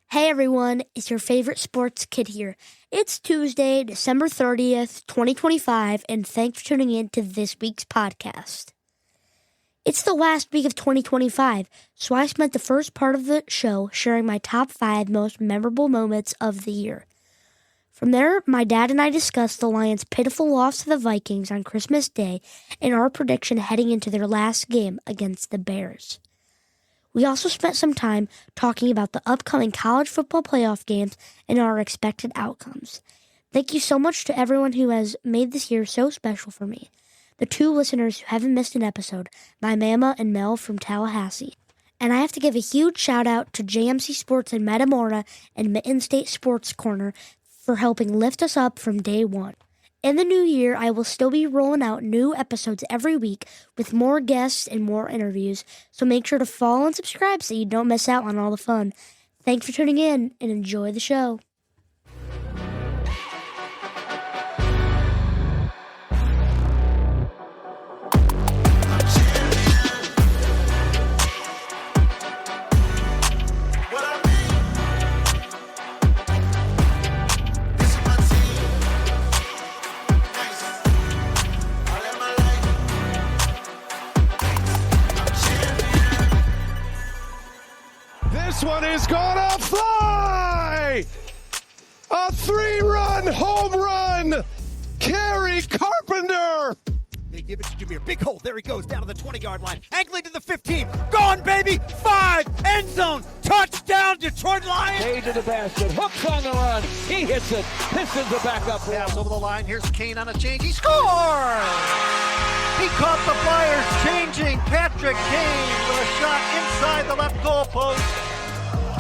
Hey everyone, it's your favorite sports kid here. It's Tuesday, December 30th, 2025, and thanks for tuning in to this week's podcast. It's the last week of 2025, so I spent the first part of the show sharing my top 5 most memorable moments of the year. From there, my dad and I discussed the Lions' pitiful loss to the Vikings on Christmas Day and our prediction heading into their last game against the Bears. We also spent some time talking about the upcoming college football playoff games and our expected outcomes. Thank you so much to everyone who has made this year so special for me. The 2 listeners who haven't missed an episode, my mama and Mel from Tallahassee. And I have to give a huge shout out to JMC Sports in Metamora and Mitten State Sports Corner for helping lift us up from day one. In the new year, I will still be rolling out new episodes every week with more guests and more interviews, so make sure to follow and subscribe so you don't miss out on all the fun. Thanks for tuning in and enjoy the show. This one is gonna fly! A 3-run home run! Kerry Carpenter! They give it to Jameer. Big hole. There he goes down to the 20-yard line. Angling to the 15. Gone, baby! 5! End zone! Touchdown, Detroit Lions! Way to the basket. Hooks on the run. He hits it. Pistons are back up. Pass over the line. Here's Kane on a change. He scores! He caught the Flyers changing. Patrick Kane with a shot inside the left goal post.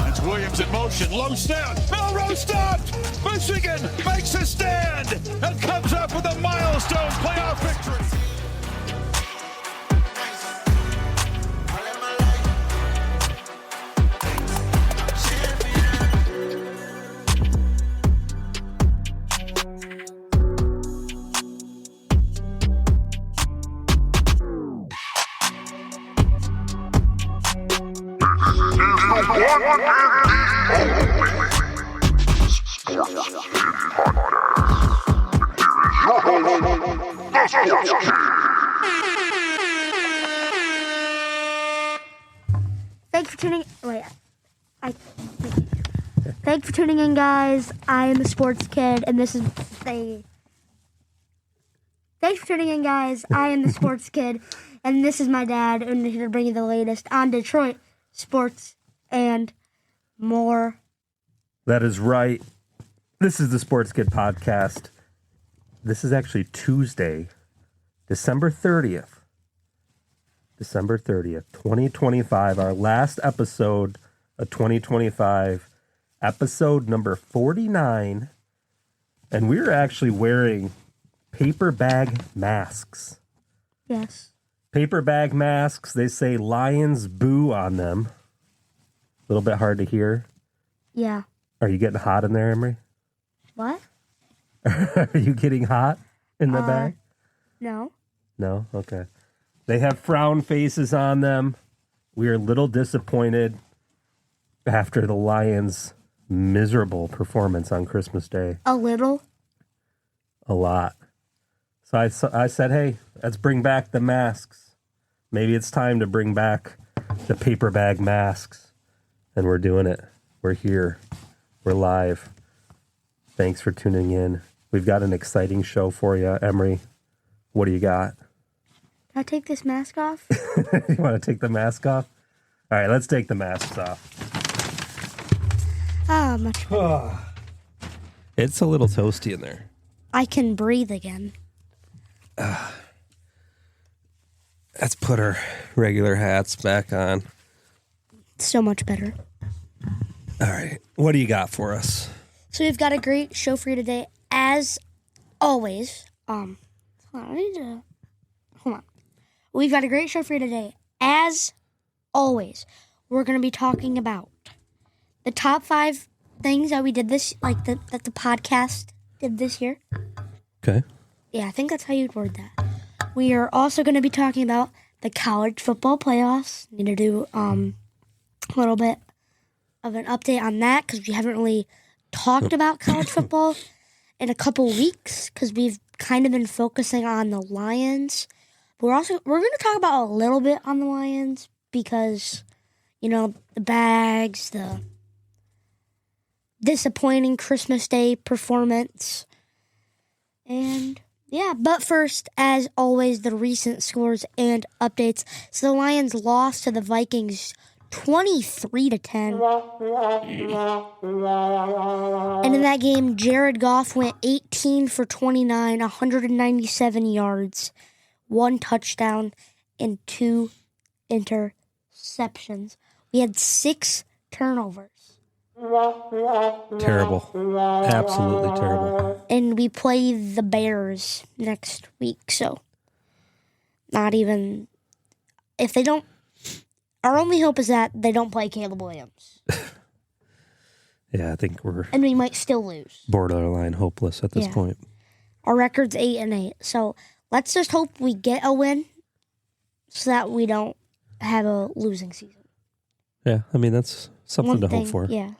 It's Williams in motion. Low snap. Melrose stopped. Michigan makes a stand and comes up with a milestone playoff victory. Thanks for tuning Thanks for tuning in, guys. I am the sports kid, and this is Thanks for tuning in, guys. I am the sports kid, and this is my dad, and we're here to bring you the latest on Detroit sports and more. That is right. This is the Sports Kid Podcast. This is actually Tuesday, December 30th. December 30th, 2025. Our last episode of 2025. Episode number 49. And we're actually wearing paper bag masks. Yes. Paper bag masks. They say Lions boo on them. A little bit hard to hear. Yeah. Are you getting hot in there, Emery? What? Are you getting hot in the bag? No. No? Okay. They have frown faces on them. We are a little disappointed after the Lions' miserable performance on Christmas Day. A little? A lot. So I said, hey, let's bring back the masks. Maybe it's time to bring back the paper bag masks. And we're doing it. We're here. We're live. Thanks for tuning in. We've got an exciting show for you. Emery, what do you got? Can I take this mask off? You want to take the mask off? All right, let's take the masks off. Much better. It's a little toasty in there. I can breathe again. Let's put our regular hats back on. So much better. All right, what do you got for us? So we've got a great show for you today, as always. Hold on. We've got a great show for you today, as always. We're going to be talking about the top 5 things that we did this, that the podcast did this year. Okay. Yeah, I think that's how you'd word that. We are also going to be talking about the college football playoffs. We're going to do a little bit of an update on that because we haven't really talked about college football in a couple weeks because we've kind of been focusing on the Lions. But we're going to talk about a little bit on the Lions because, the bags, the disappointing Christmas Day performance. And yeah, but first, as always, the recent scores and updates. So the Lions lost to the Vikings 23-10. And in that game, Jared Goff went 18 for 29, 197 yards, 1 touchdown, and 2 interceptions. We had 6 turnovers. Terrible. Absolutely terrible. And we play the Bears next week, so not even... If they don't... Our only hope is that they don't play Caleb Williams. Yeah, I think we're... And we might still lose. Borderline hopeless at this point. Our record's 8-8, so let's just hope we get a win so that we don't have a losing season. Yeah, I mean, that's something to hope for. Yeah.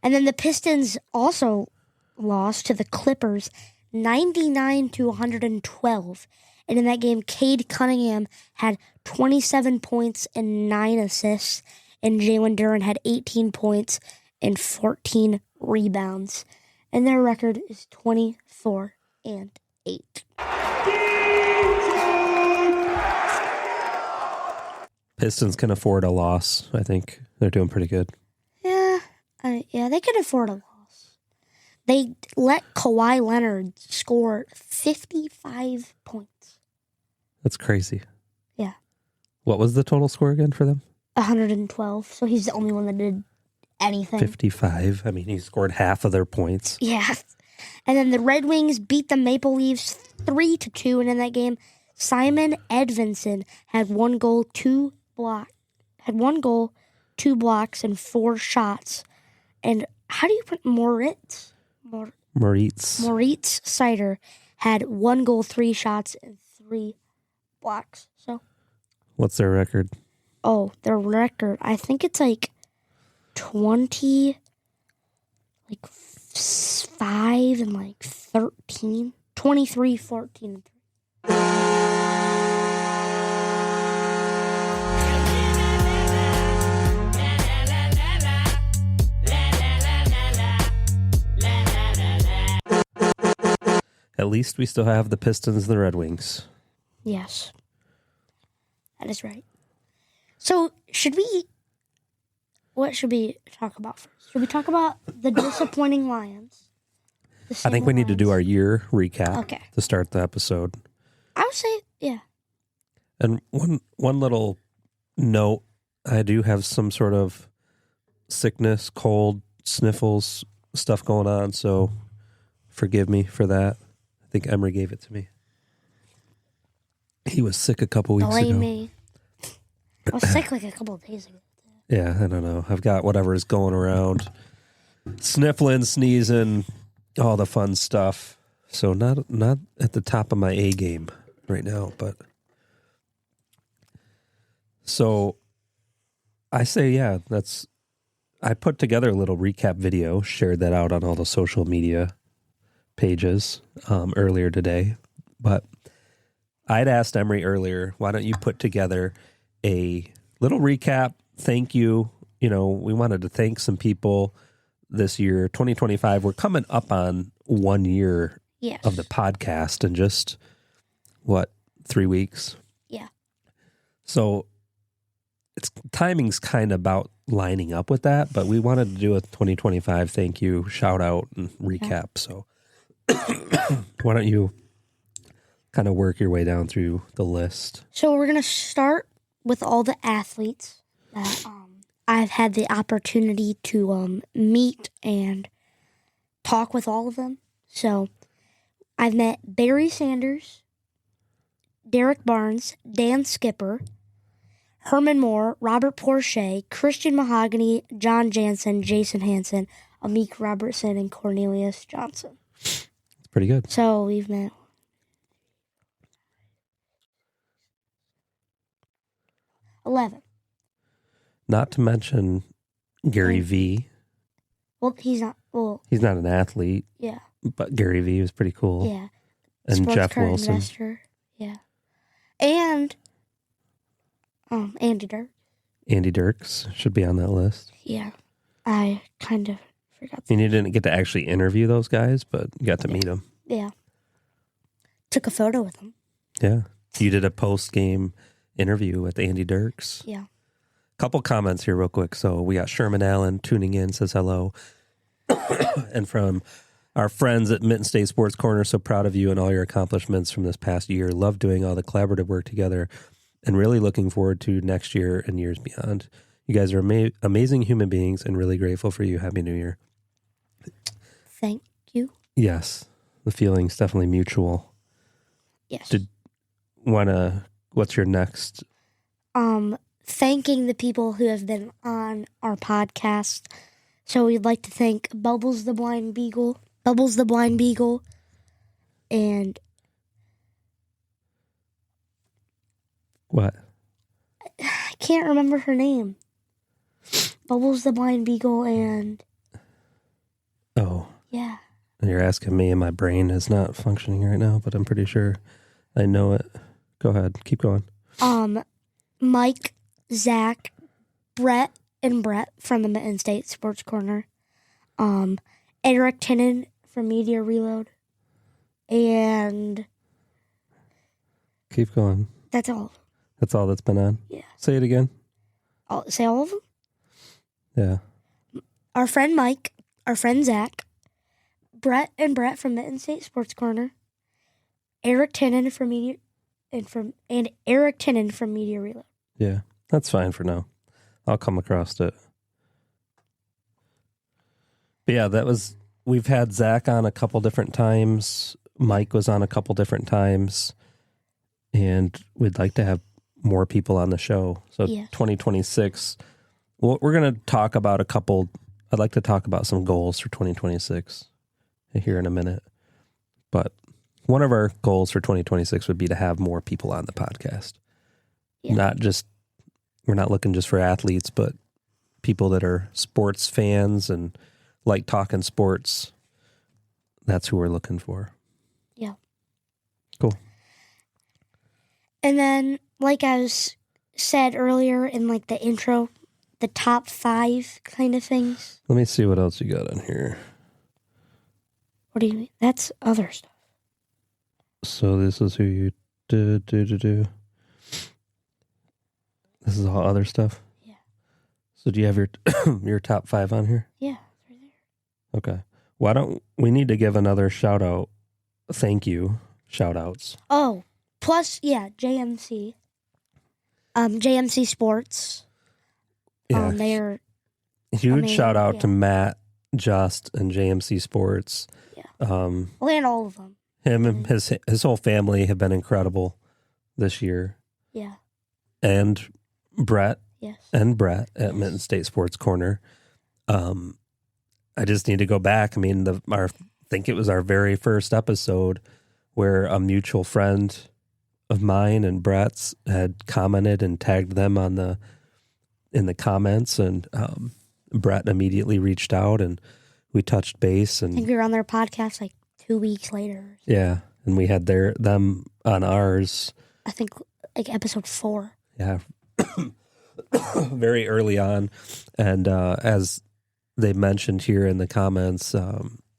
And then the Pistons also lost to the Clippers 99-112. And in that game, Cade Cunningham had 27 points and 9 assists. And Jalen Duren had 18 points and 14 rebounds. And their record is 24-8. Pistons can afford a loss. I think they're doing pretty good. Yeah, they can afford a loss. They let Kawhi Leonard score 55 points. That's crazy. Yeah. What was the total score again for them? 112. So he's the only one that did anything. 55. I mean, he scored half of their points. Yeah. And then the Red Wings beat the Maple Leafs 3-2. And in that game, Simon Edvinson had 1 goal, 2 blocks, and 4 shots. And how do you put Moritz? Moritz Sider had 1 goal, 3 shots, and 3 blocks. So, what's their record? Oh, their record. I think it's like 20, 5 and 13. 23, 14, and 3. At least we still have the Pistons and the Red Wings. Yes. That is right. So, what should we talk about first? Should we talk about the disappointing Lions? I think we need to do our year recap to start the episode. I would say, yeah. And one little note, I do have some sort of sickness, cold, sniffles, stuff going on, so forgive me for that. I think Emery gave it to me. He was sick a couple weeks ago. Blame me. I was sick a couple of days ago. Yeah, I don't know. I've got whatever is going around. Sniffling, sneezing, all the fun stuff. So not at the top of my A game right now, but so I say, yeah, I put together a little recap video, shared that out on all the social media pages earlier today, but I'd asked Emery earlier, why don't you put together a little recap, thank you. We wanted to thank some people this year, 2025. We're coming up on 1 year of the podcast in just, 3 weeks? Yeah. So timing's kind of about lining up with that, but we wanted to do a 2025 thank you, shout out, and recap. So why don't you kind of work your way down through the list? So we're going to start with all the athletes that I've had the opportunity to meet and talk with all of them. So I've met Barry Sanders, Derek Barnes, Dan Skipper, Herman Moore, Robert Porcher, Christian Mahogany, John Jansen, Jason Hansen, Amik Robertson, and Cornelius Johnson. It's pretty good. So we've met 11. Not to mention Gary V. Well, he's not. Well, He's not an athlete, yeah, but Gary V was pretty cool. yeah. And Sports Jeff car Wilson. investor. Yeah, and Andy Dirk. Andy Dirks should be on that list. Yeah, I kind of forgot. And you didn't get to actually interview those guys, but you got to meet them. Yeah, took a photo with him. Yeah. You did a post-game interview with Andy Dirks. Yeah. Couple comments here real quick. So we got Sherman Allen tuning in, says hello. And from our friends at Mitten State Sports Corner, so proud of you and all your accomplishments from this past year. Love doing all the collaborative work together and really looking forward to next year and years beyond. You guys are amazing human beings and really grateful for you. Happy New Year. Thank you. Yes. The feeling's definitely mutual. Yes. What's your next? Thanking the people who have been on our podcast. So we'd like to thank Bubbles the Blind Beagle, and What? I can't remember her name. Bubbles the Blind Beagle and Oh, yeah. you're asking me and my brain is not functioning right now, but I'm pretty sure I know it. Go ahead. Keep going. Mike, Zach, Brett from the Mitten State Sports Corner. Eric Tinnen from Media Reload. And Keep going. that's all. That's all that's been on? Yeah. Say it again. I'll say all of them. Yeah. Our friend Mike, our friend Zach, Brett from Mitten State Sports Corner, Eric Tinnen from Media Reload. Yeah. That's fine for now. I'll come across it. But yeah, we've had Zach on a couple different times. Mike was on a couple different times. And we'd like to have more people on the show. So Yeah. 2026, we're going to talk about I'd like to talk about some goals for 2026 here in a minute. But one of our goals for 2026 would be to have more people on the podcast. Yeah. We're not looking just for athletes, but people that are sports fans and like talking sports. That's who we're looking for. Yeah. Cool. And then, like I said earlier in like the intro, the top 5 kind of things. Let me see what else you got on here. What do you mean? That's other stuff. So this is who you do. This is all other stuff? Yeah. So do you have your top 5 on here? Yeah, it's right there. Okay. Why don't we need to give another shout out? Thank you. Shout outs. Oh, plus, yeah, JMC. JMC Sports. Yeah. They're Huge amazing, shout out yeah. to Matt, Just, and JMC Sports. Yeah. Well, and all of them. him and his whole family have been incredible this year. Yeah. And Brett Yes. and Brett at Mitten State Sports Corner. I just need to go back. I mean, I think it was our very first episode where a mutual friend of mine and Brett's had commented and tagged them in the comments, and Brett immediately reached out and we touched base. I think And we were on their podcast like 2 weeks later. yeah, and we had them on ours. I think like episode 4. Yeah, very early on. And as they mentioned here in the comments,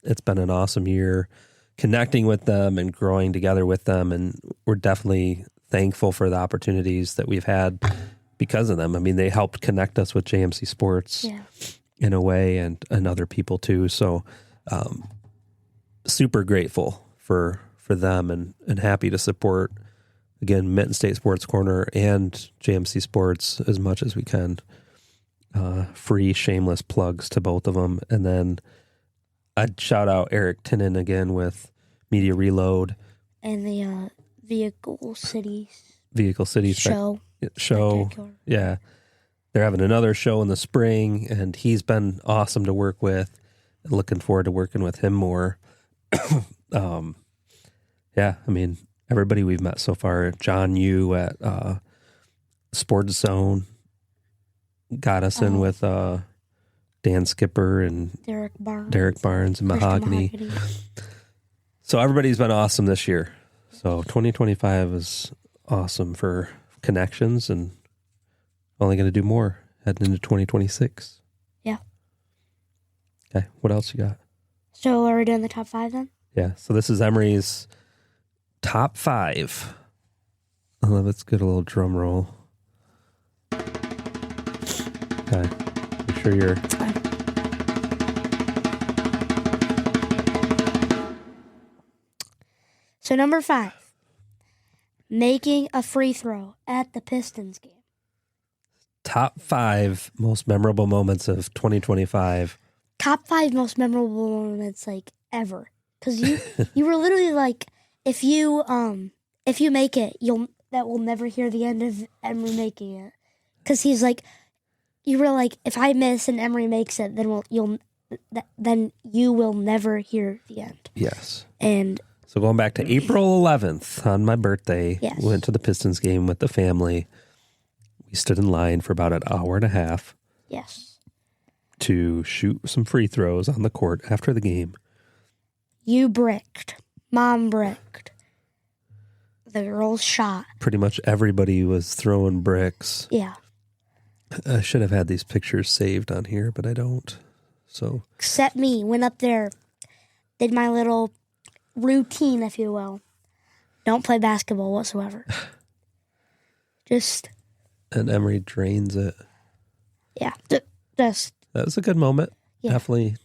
it's been an awesome year connecting with them and growing together with them. And we're definitely thankful for the opportunities that we've had because of them. I mean, they helped connect us with JMC Sports in a way, and other people too. So super grateful for them and happy to support, again, Mitten State Sports Corner and JMC Sports as much as we can. Free, shameless plugs to both of them. And then I'd shout out Eric Tinnen again with Media Reload. And the Vehicle City show. Spectacular. Yeah. They're having another show in the spring, and he's been awesome to work with. Looking forward to working with him more. Yeah, I mean, everybody we've met so far, John Yu at Sports Zone got us in with Dan Skipper and Derek Barnes and Mahogany. So everybody's been awesome this year. So 2025 is awesome for connections, and only going to do more heading into 2026. Yeah. Okay. What else you got? So are we doing the top 5 then? Yeah. So this is Emery's top 5. Oh, let's get a little drum roll. Okay. Make sure you're... So number 5, making a free throw at the Pistons game. Top 5 most memorable moments of 2025. Top 5 most memorable moments like ever. Because you were literally like, if you make it, that will never hear the end of Emery making it. Because he's like, you were like, if I miss and Emery makes it, then you will never hear the end. Yes. And so going back to April 11th on my birthday, yes. Went to the Pistons game with the family. We stood in line for about an hour and a half. Yes. To shoot some free throws on the court after the game. You bricked. Mom bricked. The girls shot. Pretty much everybody was throwing bricks. Yeah. I should have had these pictures saved on here, but I don't. So except me, went up there, did my little routine, if you will. Don't play basketball whatsoever. Just. And Emery drains it. Yeah. Just. That was a good moment. Yeah. Definitely.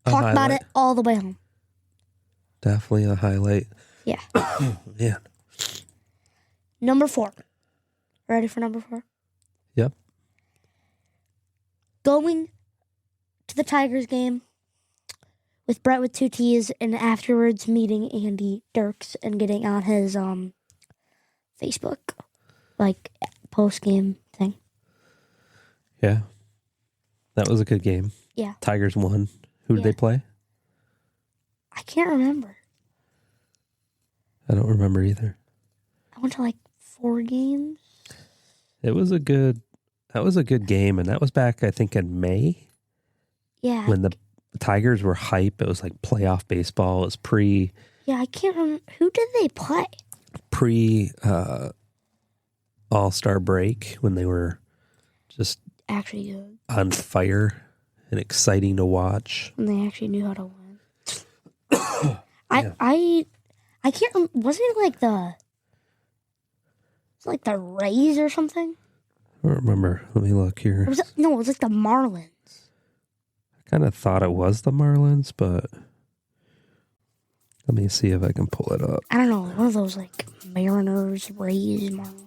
Talk about it all the way home. Definitely a highlight. Yeah. Man. Number 4. Ready for number 4? Yep. Going to the Tigers game with Brett with 2 T's, and afterwards meeting Andy Dirks and getting on his Facebook, like, post-game thing. Yeah. That was a good game. Yeah. Tigers won. Who did they play? I can't remember. I don't remember either. I went to like 4 games. That was a good game, and that was back, I think, in May. Yeah. When the Tigers were hype. It was like playoff baseball. It was pre. Yeah, I can't remember. Who did they play? Pre All-Star break, when they were just actually good, on fire and exciting to watch. And they actually knew how to win. I can't remember. Wasn't it like the Rays or something? I don't remember. Let me look here. It was like the Marlins. I kind of thought it was the Marlins, but let me see if I can pull it up. I don't know. One of those like Mariners, Rays, Marlins.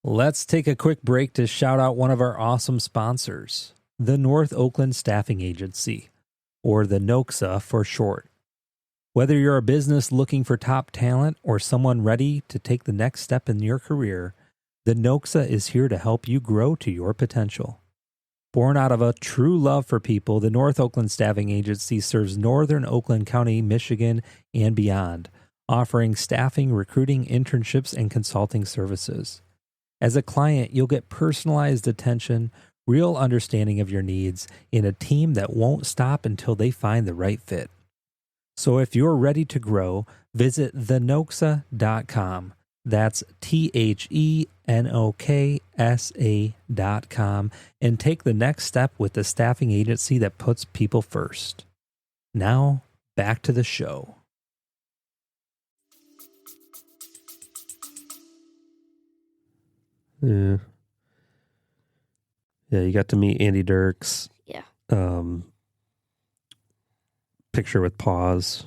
Let's take a quick break to shout out one of our awesome sponsors, the North Oakland Staffing Agency, or the NOXA for short. Whether you're a business looking for top talent or someone ready to take the next step in your career, the NOXA is here to help you grow to your potential. Born out of a true love for people, the North Oakland Staffing Agency serves northern Oakland County, Michigan, and beyond, offering staffing, recruiting, internships, and consulting services. As a client, you'll get personalized attention, real understanding of your needs, and a team that won't stop until they find the right fit. So if you're ready to grow, visit thenoxa.com. That's THENOKSA.com, and take the next step with the staffing agency that puts people first. Now, back to the show. Yeah. Yeah, you got to meet Andy Dirks. Yeah. Picture with Paws.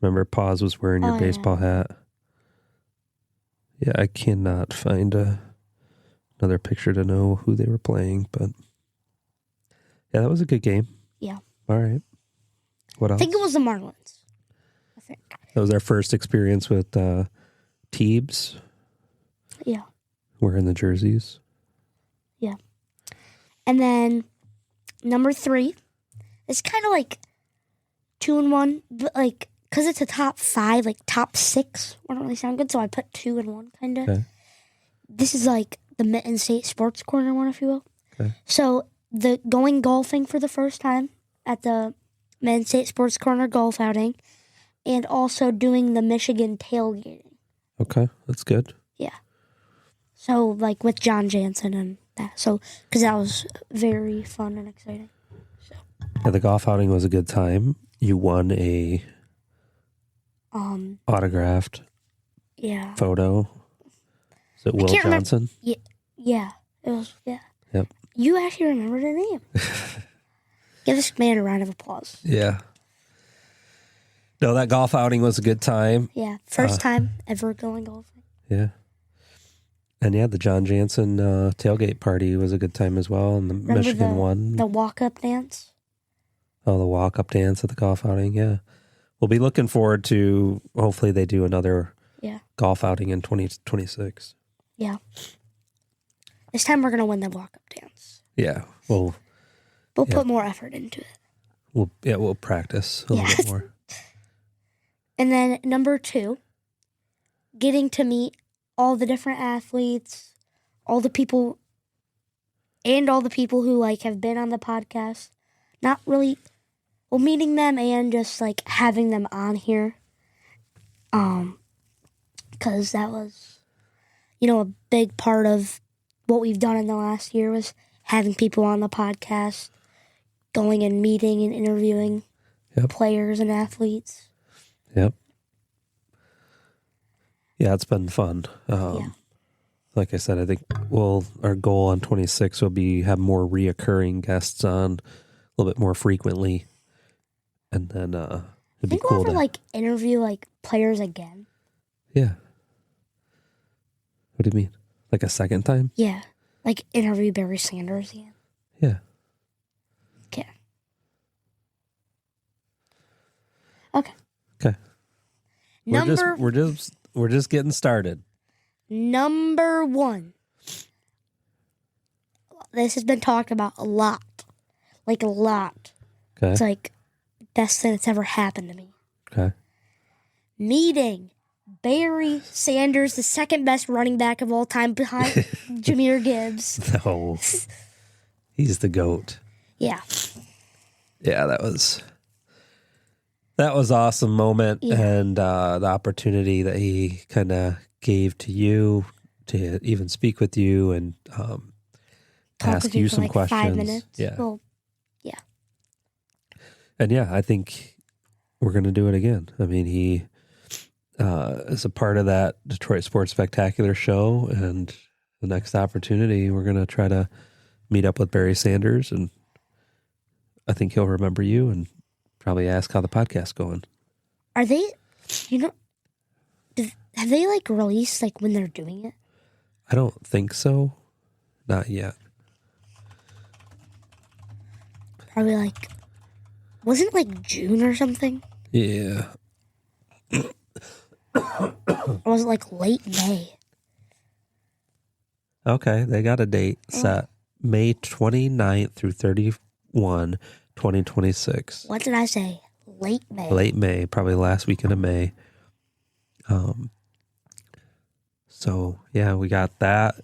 Remember, Paws was wearing your baseball hat. Yeah, I cannot find another picture to know who they were playing, but yeah, that was a good game. Yeah. All right. What else? I think it was the Marlins. I think. That was our first experience with Teebs. Yeah. Wearing the jerseys. Yeah. And then number 3 is kind of like 2 and 1, but like, because it's a top 5, like top 6 wouldn't really sound good, so I put 2 and 1 kind of. Okay. this is like the Mitten State Sports Corner one, if you will. Okay. So the going golfing for the first time at the Mitten State Sports Corner golf outing, and also doing the Michigan tailgating. Okay, that's good. Yeah. So like with John Jansen and that. So because that was very fun and exciting. So. Yeah, the golf outing was a good time. You won a autographed photo. Is it Will Johnson? Yeah. It was, yeah. Yep. You actually remember the name. Give this man a round of applause. Yeah. No, that golf outing was a good time. Yeah. First time ever going golfing. Yeah. And yeah, the John Jansen tailgate party was a good time as well. And the Remember Michigan one. The walk-up dance? Oh, the walk-up dance at the golf outing, yeah. We'll be looking forward to, hopefully they do another golf outing in 2026. Yeah. This time we're going to win the walk-up dance. Yeah. We'll put more effort into it. We'll practice a little bit more. And then number 2, getting to meet all the different athletes, all the people who like have been on the podcast. Not really, well, meeting them and just like having them on here. Because that was, a big part of what we've done in the last year was having people on the podcast, going and meeting and interviewing players and athletes. Yep. Yeah, it's been fun. Like I said, I think our goal on 26 will be have more reoccurring guests on a little bit more frequently, and then it'd be cool we'll ever interview players again. Yeah. What do you mean? Like a second time? Yeah, interview Barry Sanders again. Yeah. Okay. We're just getting started. Number 1. This has been talked about a lot. A lot. Okay. It's best thing that's ever happened to me. Okay. Meeting Barry Sanders, the second best running back of all time behind Jahmyr Gibbs. No. He's the GOAT. Yeah. Yeah, that was awesome moment, and the opportunity that he kind of gave to you to even speak with you and ask you some questions. 5 minutes. Yeah. Well, yeah. And yeah, I think we're going to do it again. I mean, he is a part of that Detroit Sports Spectacular show, and the next opportunity, we're going to try to meet up with Barry Sanders, and I think he'll remember you and probably ask how the podcast's going. Are they, have they released when they're doing it? I don't think so. Not yet. Probably wasn't it June or something? Yeah. Or was it late May? Okay, they got a date set. May 29th through 31, 2026. What did I say? Late May. Late May, probably last weekend of May. So, yeah, we got that.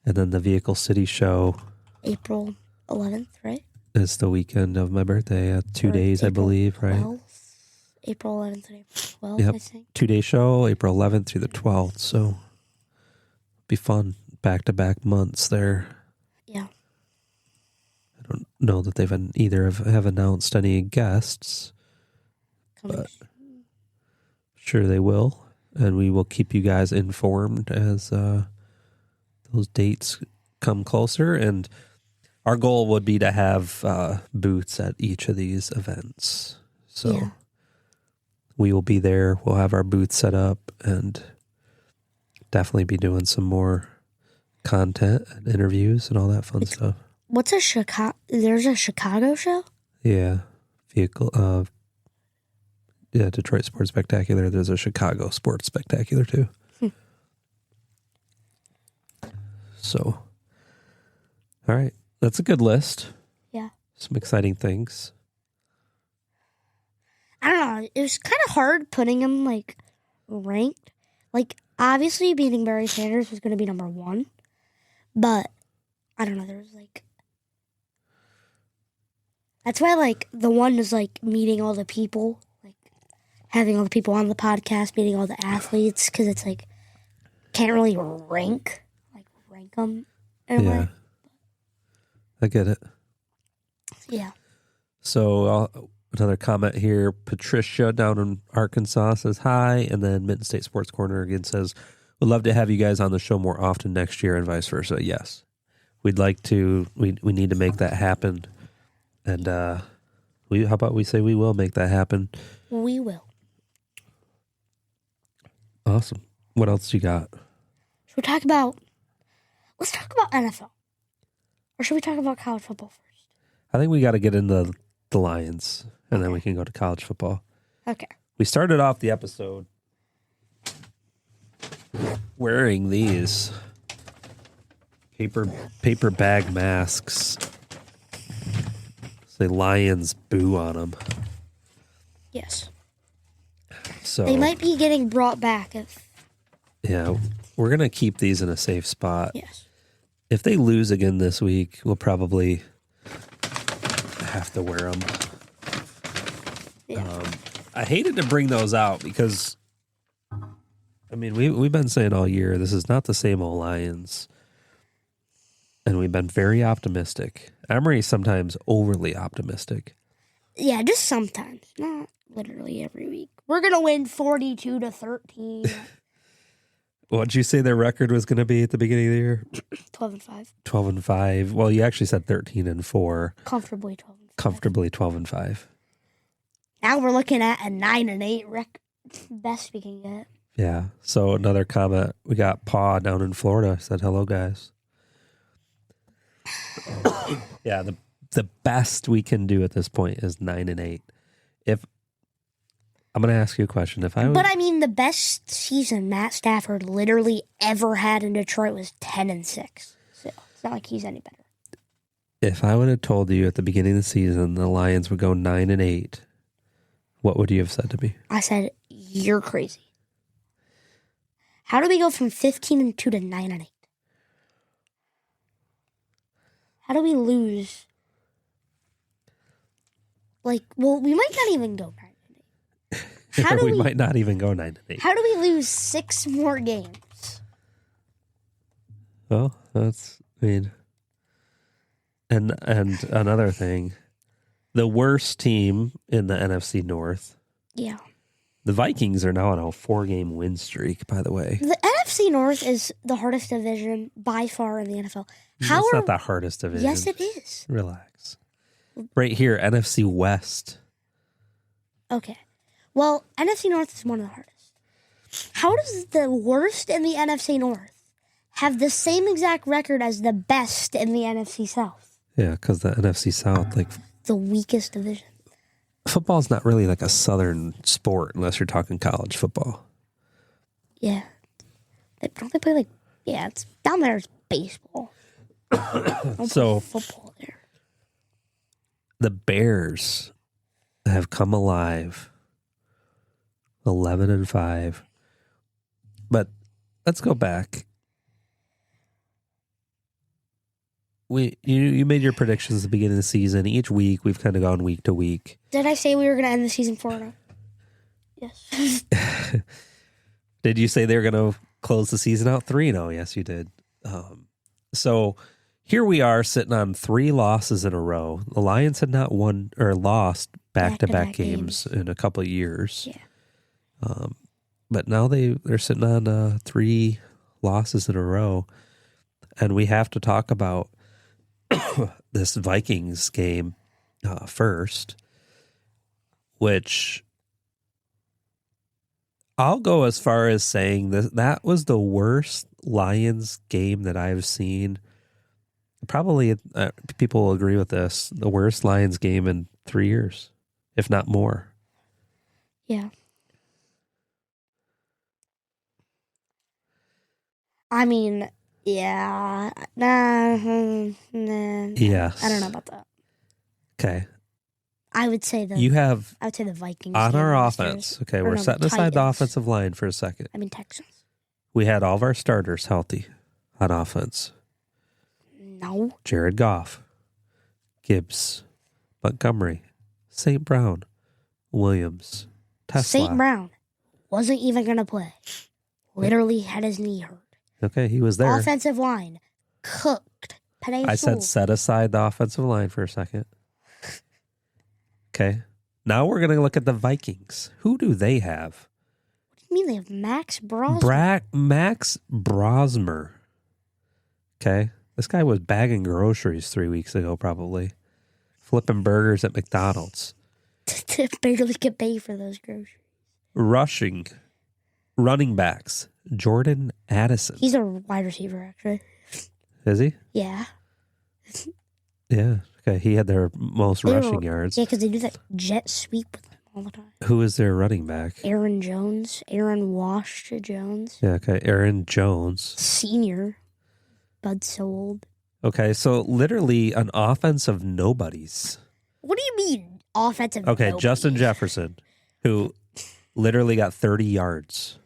And then the Vehicle City show. April 11th, right? Is the weekend of my birthday. 2 days, I believe, right? 12th? April 11th and April 12th, Yep. I think. 2-day show, April 11th through the 12th. So, be fun. Back-to-back months there. Yeah. I don't know that they've have announced any guests, but sure they will. And we will keep you guys informed as those dates come closer. And our goal would be to have booths at each of these events. So we will be there. We'll have our booth set up and definitely be doing some more content and interviews and all that fun stuff. What's a Chicago? There's a Chicago show? Yeah. Detroit Sports Spectacular. There's a Chicago Sports Spectacular too. So, all right. That's a good list. Yeah. Some exciting things. I don't know. It was kind of hard putting them ranked. obviously beating Barry Sanders was going to be number one, but I don't know. There was that's why the one is meeting all the people, having all the people on the podcast, meeting all the athletes, because it's can't really rank them in a way. I get it. Yeah. So another comment here. Patricia down in Arkansas says hi, and then Mitten State Sports Corner again says, "Would love to have you guys on the show more often next year, and vice versa." Yes, we'd like to. We need to make that happen, and how about we say we will make that happen? We will. Awesome. What else you got? Should we talk about? Let's talk about NFL, or should we talk about college football first? I think we got to get into the Lions, and then we can go to college football. Okay. We started off the episode wearing these paper bag masks. Say Lions boo on them. Yes. So They might be getting brought back if. Yeah, we're gonna keep these in a safe spot. Yes. If they lose again this week, we'll probably have to wear them. Yeah. I hated to bring those out because, I mean, we've been saying all year this is not the same old Lions, and we've been very optimistic. Emery sometimes overly optimistic. Yeah, just sometimes, not literally every week. We're gonna win 42-13. What'd you say their record was going to be at the beginning of the year? 12-5. 12-5. Well, you actually said 13-4. Comfortably 12-5. Comfortably 12-5. Now we're looking at a 9-8 record. Best we can get. Yeah. So another comment. We got Paw down in Florida. Said hello, guys. Yeah. The best we can do at this point is 9-8. If I'm going to ask you a question, But I mean, the best season Matt Stafford literally ever had in Detroit was 10-6. So it's not like he's any better. If I would have told you at the beginning of the season the Lions would go 9-8, what would you have said to me? I said, "You're crazy. How do we go from 15-2 to 9-8? How do we lose? We might not even go 9-8. How do we might not even go 9-8. How do we lose 6 more games? Well, and another thing, the worst team in the NFC North. Yeah. The Vikings are now on a 4-game win streak, by the way. The NFC North is the hardest division by far in the NFL. It's not the hardest division. Yes, it is. Relax. Right here, NFC West. Okay. Well, NFC North is one of the hardest. How does the worst in the NFC North have the same exact record as the best in the NFC South? Yeah, because the NFC South, the weakest division. Football's not really like a southern sport unless you're talking college football. Yeah. Don't they play it's down there it's baseball. So football there. The Bears have come alive. 11-5. But let's go back. You made your predictions at the beginning of the season. Each week we've kind of gone week to week. Did I say we were going to end the season 4-0? Yes. Did you say they were going to close the season out 3-0? Yes, you did. So here we are sitting on 3 losses in a row. The Lions had not won or lost back-to-back games in a couple of years. Yeah. But now they're sitting on 3 losses in a row. And we have to talk about this Vikings game first, which I'll go as far as saying that was the worst Lions game that I've seen. Probably people will agree with this. The worst Lions game in 3 years, if not more. Yeah. I mean, yeah. Nah. Yes. I don't know about that. Okay. I would say the Vikings on our offense. Okay, we're setting aside the offensive line for a second. I mean Texans. We had all of our starters healthy on offense. No. Jared Goff, Gibbs, Montgomery, St. Brown, Williams, Tesla. St. Brown wasn't even going to play. Literally had his knee hurt. Okay, he was there. Offensive line cooked. I said set aside the offensive line for a second. Okay. Now we're going to look at the Vikings. Who do they have? What do you mean they have Max Brosmer? Max Brosmer. Okay. This guy was bagging groceries 3 weeks ago, probably. Flipping burgers at McDonald's. To barely get paid for those groceries. Running backs. Jordan Addison. He's a wide receiver, actually. Is he? Yeah. Yeah. Okay. He had their most rushing yards. Yeah, because they do that jet sweep with him all the time. Who is their running back? Aaron Jones. Aaron Washed Jones. Yeah. Okay. Aaron Jones. Senior. Bud so old. Okay. So literally an offense of nobodies. What do you mean offensive? Okay. nobodies? Justin Jefferson, who literally got 30 yards.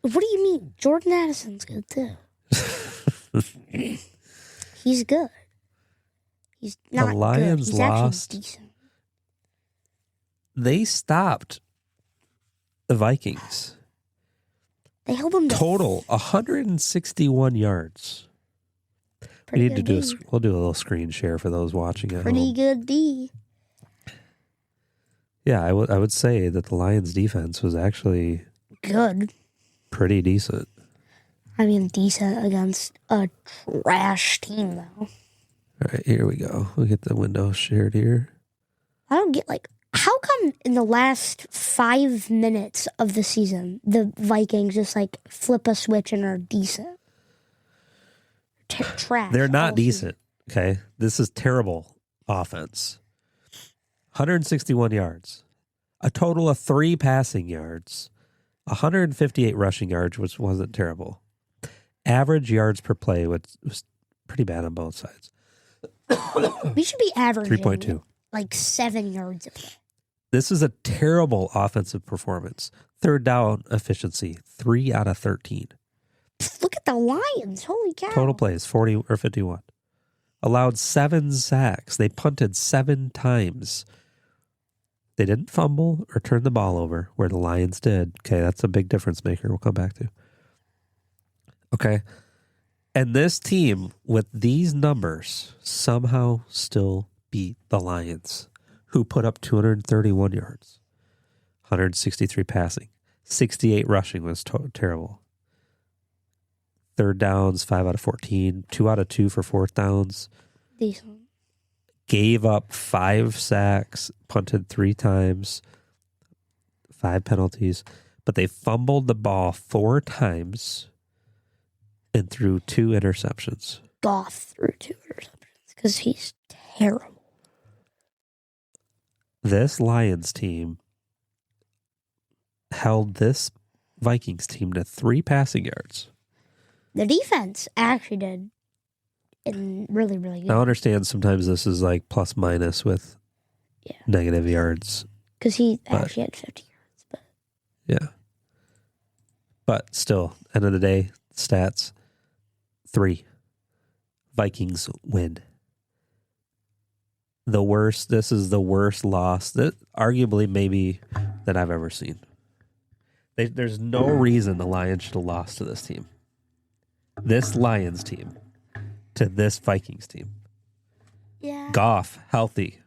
What do you mean? Jordan Addison's good too. He's good. He's not The Lions good. He's lost. actually decent. They stopped the Vikings. They held him to Total 161 yards. pretty We need to good do. D. We'll do a little screen share for those watching at Pretty home. good D. Yeah, I would say that the Lions' defense was actually Good. pretty decent. I mean, decent against a trash team, though. All right, here we go. We'll get the window shared here. I don't get, how come in the last 5 minutes of the season, the Vikings just, flip a switch and are decent? Trash. They're not all decent. Okay, this is terrible offense. 161 yards, a total of 3 passing yards, 158 rushing yards, which wasn't terrible. Average yards per play was pretty bad on both sides. season. We should be averaging 3.2. 7 yards a play. This is a terrible offensive performance. Third down efficiency, 3 out of 13. Look at the Lions. Holy cow. Total plays, 40 or 51. Allowed 7 sacks. They punted 7 times. They didn't fumble or turn the ball over where the Lions did. Okay, that's a big difference maker. We'll come back to. Okay. And this team with these numbers somehow still beat the Lions, who put up 231 yards, 163 passing, 68 rushing was terrible. Third downs, 5 out of 14, 2 out of 2 for fourth downs. Decent. Gave up 5 sacks, punted 3 times, 5 penalties, but they fumbled the ball 4 times and threw 2 interceptions. Goff threw 2 interceptions because he's terrible. This Lions team held this Vikings team to 3 passing yards. The defense actually did really, really good. I understand sometimes this is plus minus with negative yards. Because he actually had 50 yards. But Yeah. But still, end of the day, stats, 3. Vikings win. This is the worst loss that arguably maybe that I've ever seen. There's no reason the Lions should have lost to this team. This Lions team to this Vikings team. yeah. Goff, healthy.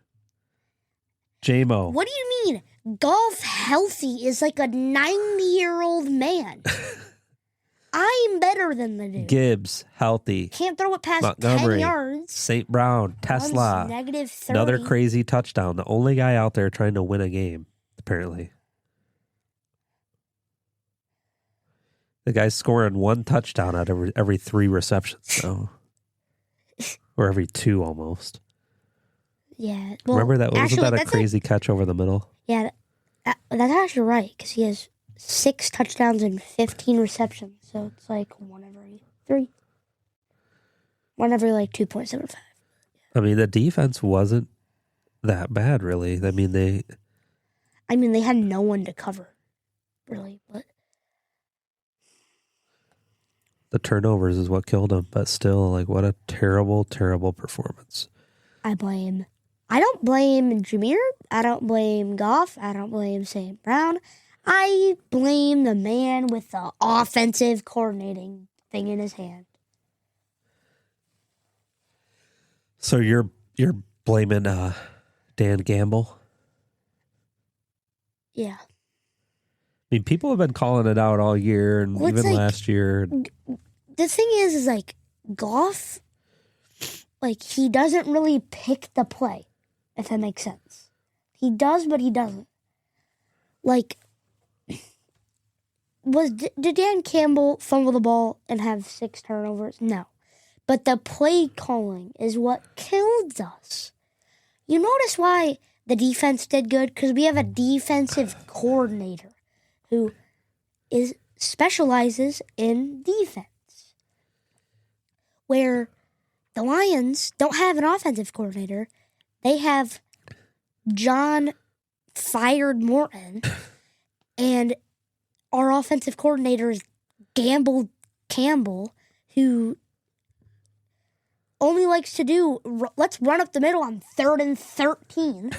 J-Mo. What do you mean? Golf healthy is like a 90-year-old man. I'm better than the dude. Gibbs, healthy. Can't throw it past Montgomery, 10 yards. St. Brown, Tesla. One's negative 30. Another crazy touchdown. The only guy out there trying to win a game, apparently. The guy's scoring 1 touchdown out of every 3 receptions, so. Or every 2 almost. Yeah. Well, Remember that? Wasn't actually, that a that's crazy catch over the middle? Yeah, that's actually right, because he has 6 touchdowns and 15 receptions. So it's one every 3. 1 every 2.75. I mean, the defense wasn't that bad, really. I mean, they had no one to cover, really. But The turnovers is what killed him. But still, like, what a terrible, terrible performance. I don't blame Jameer. I don't blame Goff. I don't blame St. Brown. I blame the man with the offensive coordinating thing in his hand. So you're blaming Dan Gamble? Yeah. I mean, people have been calling it out all year and even last year. The thing is like, Goff, like, he doesn't really pick the play, if that makes sense. He does, but he doesn't. Like, did Dan Campbell fumble the ball and have 6 turnovers? No. But the play calling is what killed us. You notice why the defense did good? Because we have a defensive coordinator who specializes in defense. Where the Lions don't have an offensive coordinator. They have John fired Morton, and our offensive coordinator is Gamble Campbell, who only likes to do, let's run up the middle on 3rd and 13.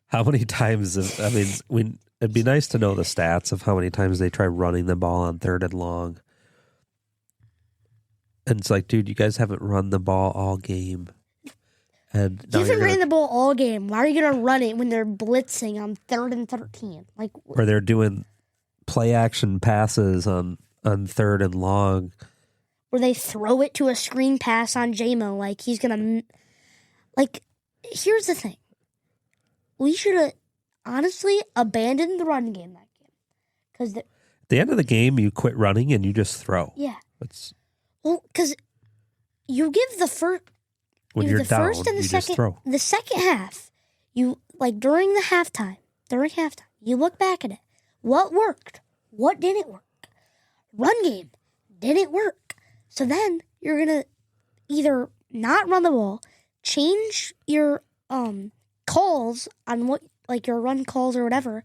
How many times, it'd be nice to know the stats of how many times they try running the ball on 3rd and long. And it's like, dude, you guys haven't run the ball all game. And you haven't ran the ball all game. Why are you going to run it when they're blitzing on 3rd and 13? Like, or they're doing play action passes on 3rd and long. Where they throw it to a screen pass on JMO, like he's going to... Like, here's the thing. We should have honestly abandoned the run game that game. Because at the end of the game, you quit running and you just throw. Yeah. Well, because you give the first... When you're down, first and the second, just throw. The second half, during halftime, you look back at it. What worked? What didn't work? Run game didn't work. So then you're going to either not run the ball, change your calls on what, like your run calls or whatever,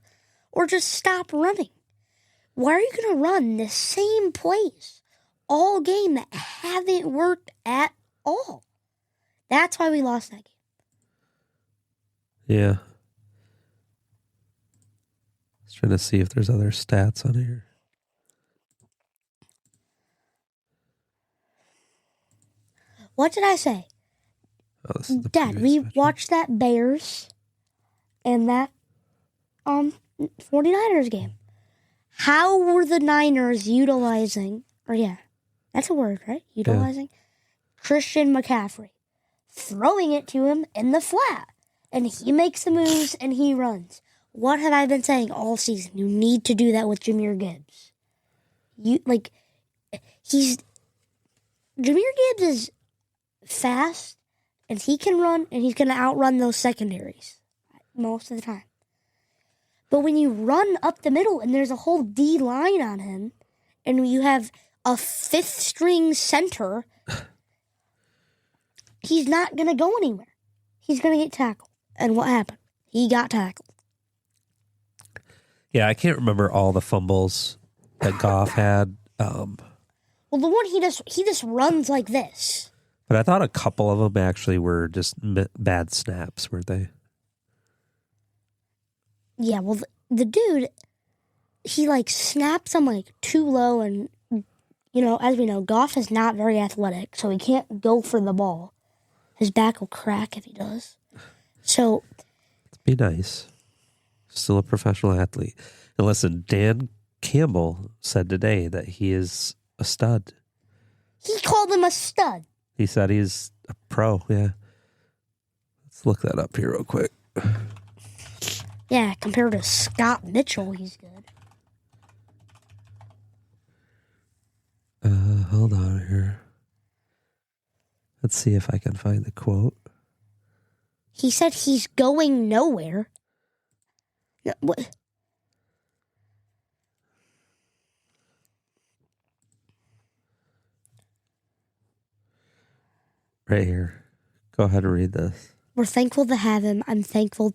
or just stop running. Why are you going to run the same plays all game that haven't worked at all? That's why we lost that game. Yeah. I was trying to see if there's other stats on here. What did I say? Oh, this is the Dad, we watched that Bears and that 49ers game. How were the Niners utilizing, that's a word, right? Utilizing Christian McCaffrey. Throwing it to him in the flat. And he makes the moves and he runs. What have I been saying all season? You need to do that with Jahmyr Gibbs. Jahmyr Gibbs is fast and he can run and he's going to outrun those secondaries most of the time. But when you run up the middle and there's a whole D line on him and you have a 5th string center, he's not going to go anywhere. He's going to get tackled. And what happened? He got tackled. Yeah, I can't remember all the fumbles that Goff had. Well, the one he just runs like this. But I thought a couple of them actually were just bad snaps, weren't they? Yeah, well, the dude, he snaps them too low, and as we know, Goff is not very athletic, so he can't go for the ball. His back will crack if he does. So, be nice. Still a professional athlete. And listen, Dan Campbell said today that he is a stud. He called him a stud. He said he's a pro, yeah. Let's look that up here real quick. Yeah, compared to Scott Mitchell, he's good. Hold on here. Let's see if I can find the quote. He said he's going nowhere. What? Right here. Go ahead and read this. We're thankful to have him. I'm thankful.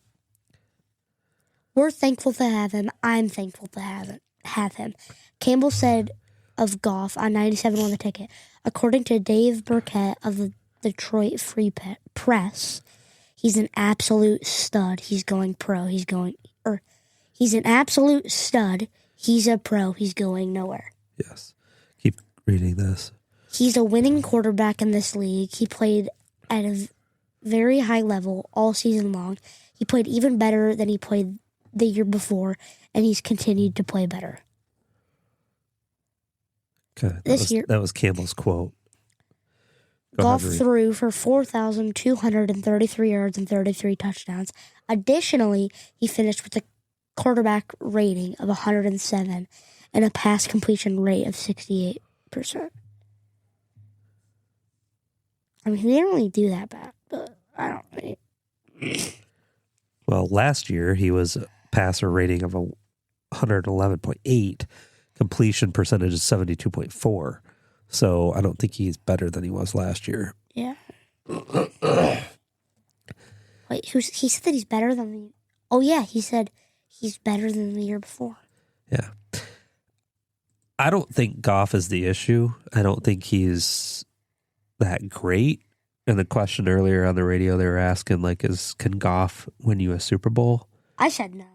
We're thankful to have him. I'm thankful to have him. Campbell said of Goff on 97 on the ticket. According to Dave Burkett of the Detroit Free Press, he's an absolute stud. He's going pro. He's an absolute stud. He's a pro. He's going nowhere. Yes. Keep reading this. He's a winning quarterback in this league. He played at a very high level all season long. He played even better than he played the year before, and he's continued to play better. Okay. That was Campbell's quote. Goff threw for 4,233 yards and 33 touchdowns. Additionally, he finished with a quarterback rating of 107 and a pass completion rate of 68%. I mean, they didn't really do that bad, but I don't think. Well, last year he was a passer rating of 111.8, completion percentage is 72.4. So I don't think he's better than he was last year. Yeah. Wait, he said that he's better than the... Oh, yeah, he said he's better than the year before. Yeah. I don't think Goff is the issue. I don't think he's that great. And the question earlier on the radio, they were asking, like, can Goff win you a Super Bowl? I said no.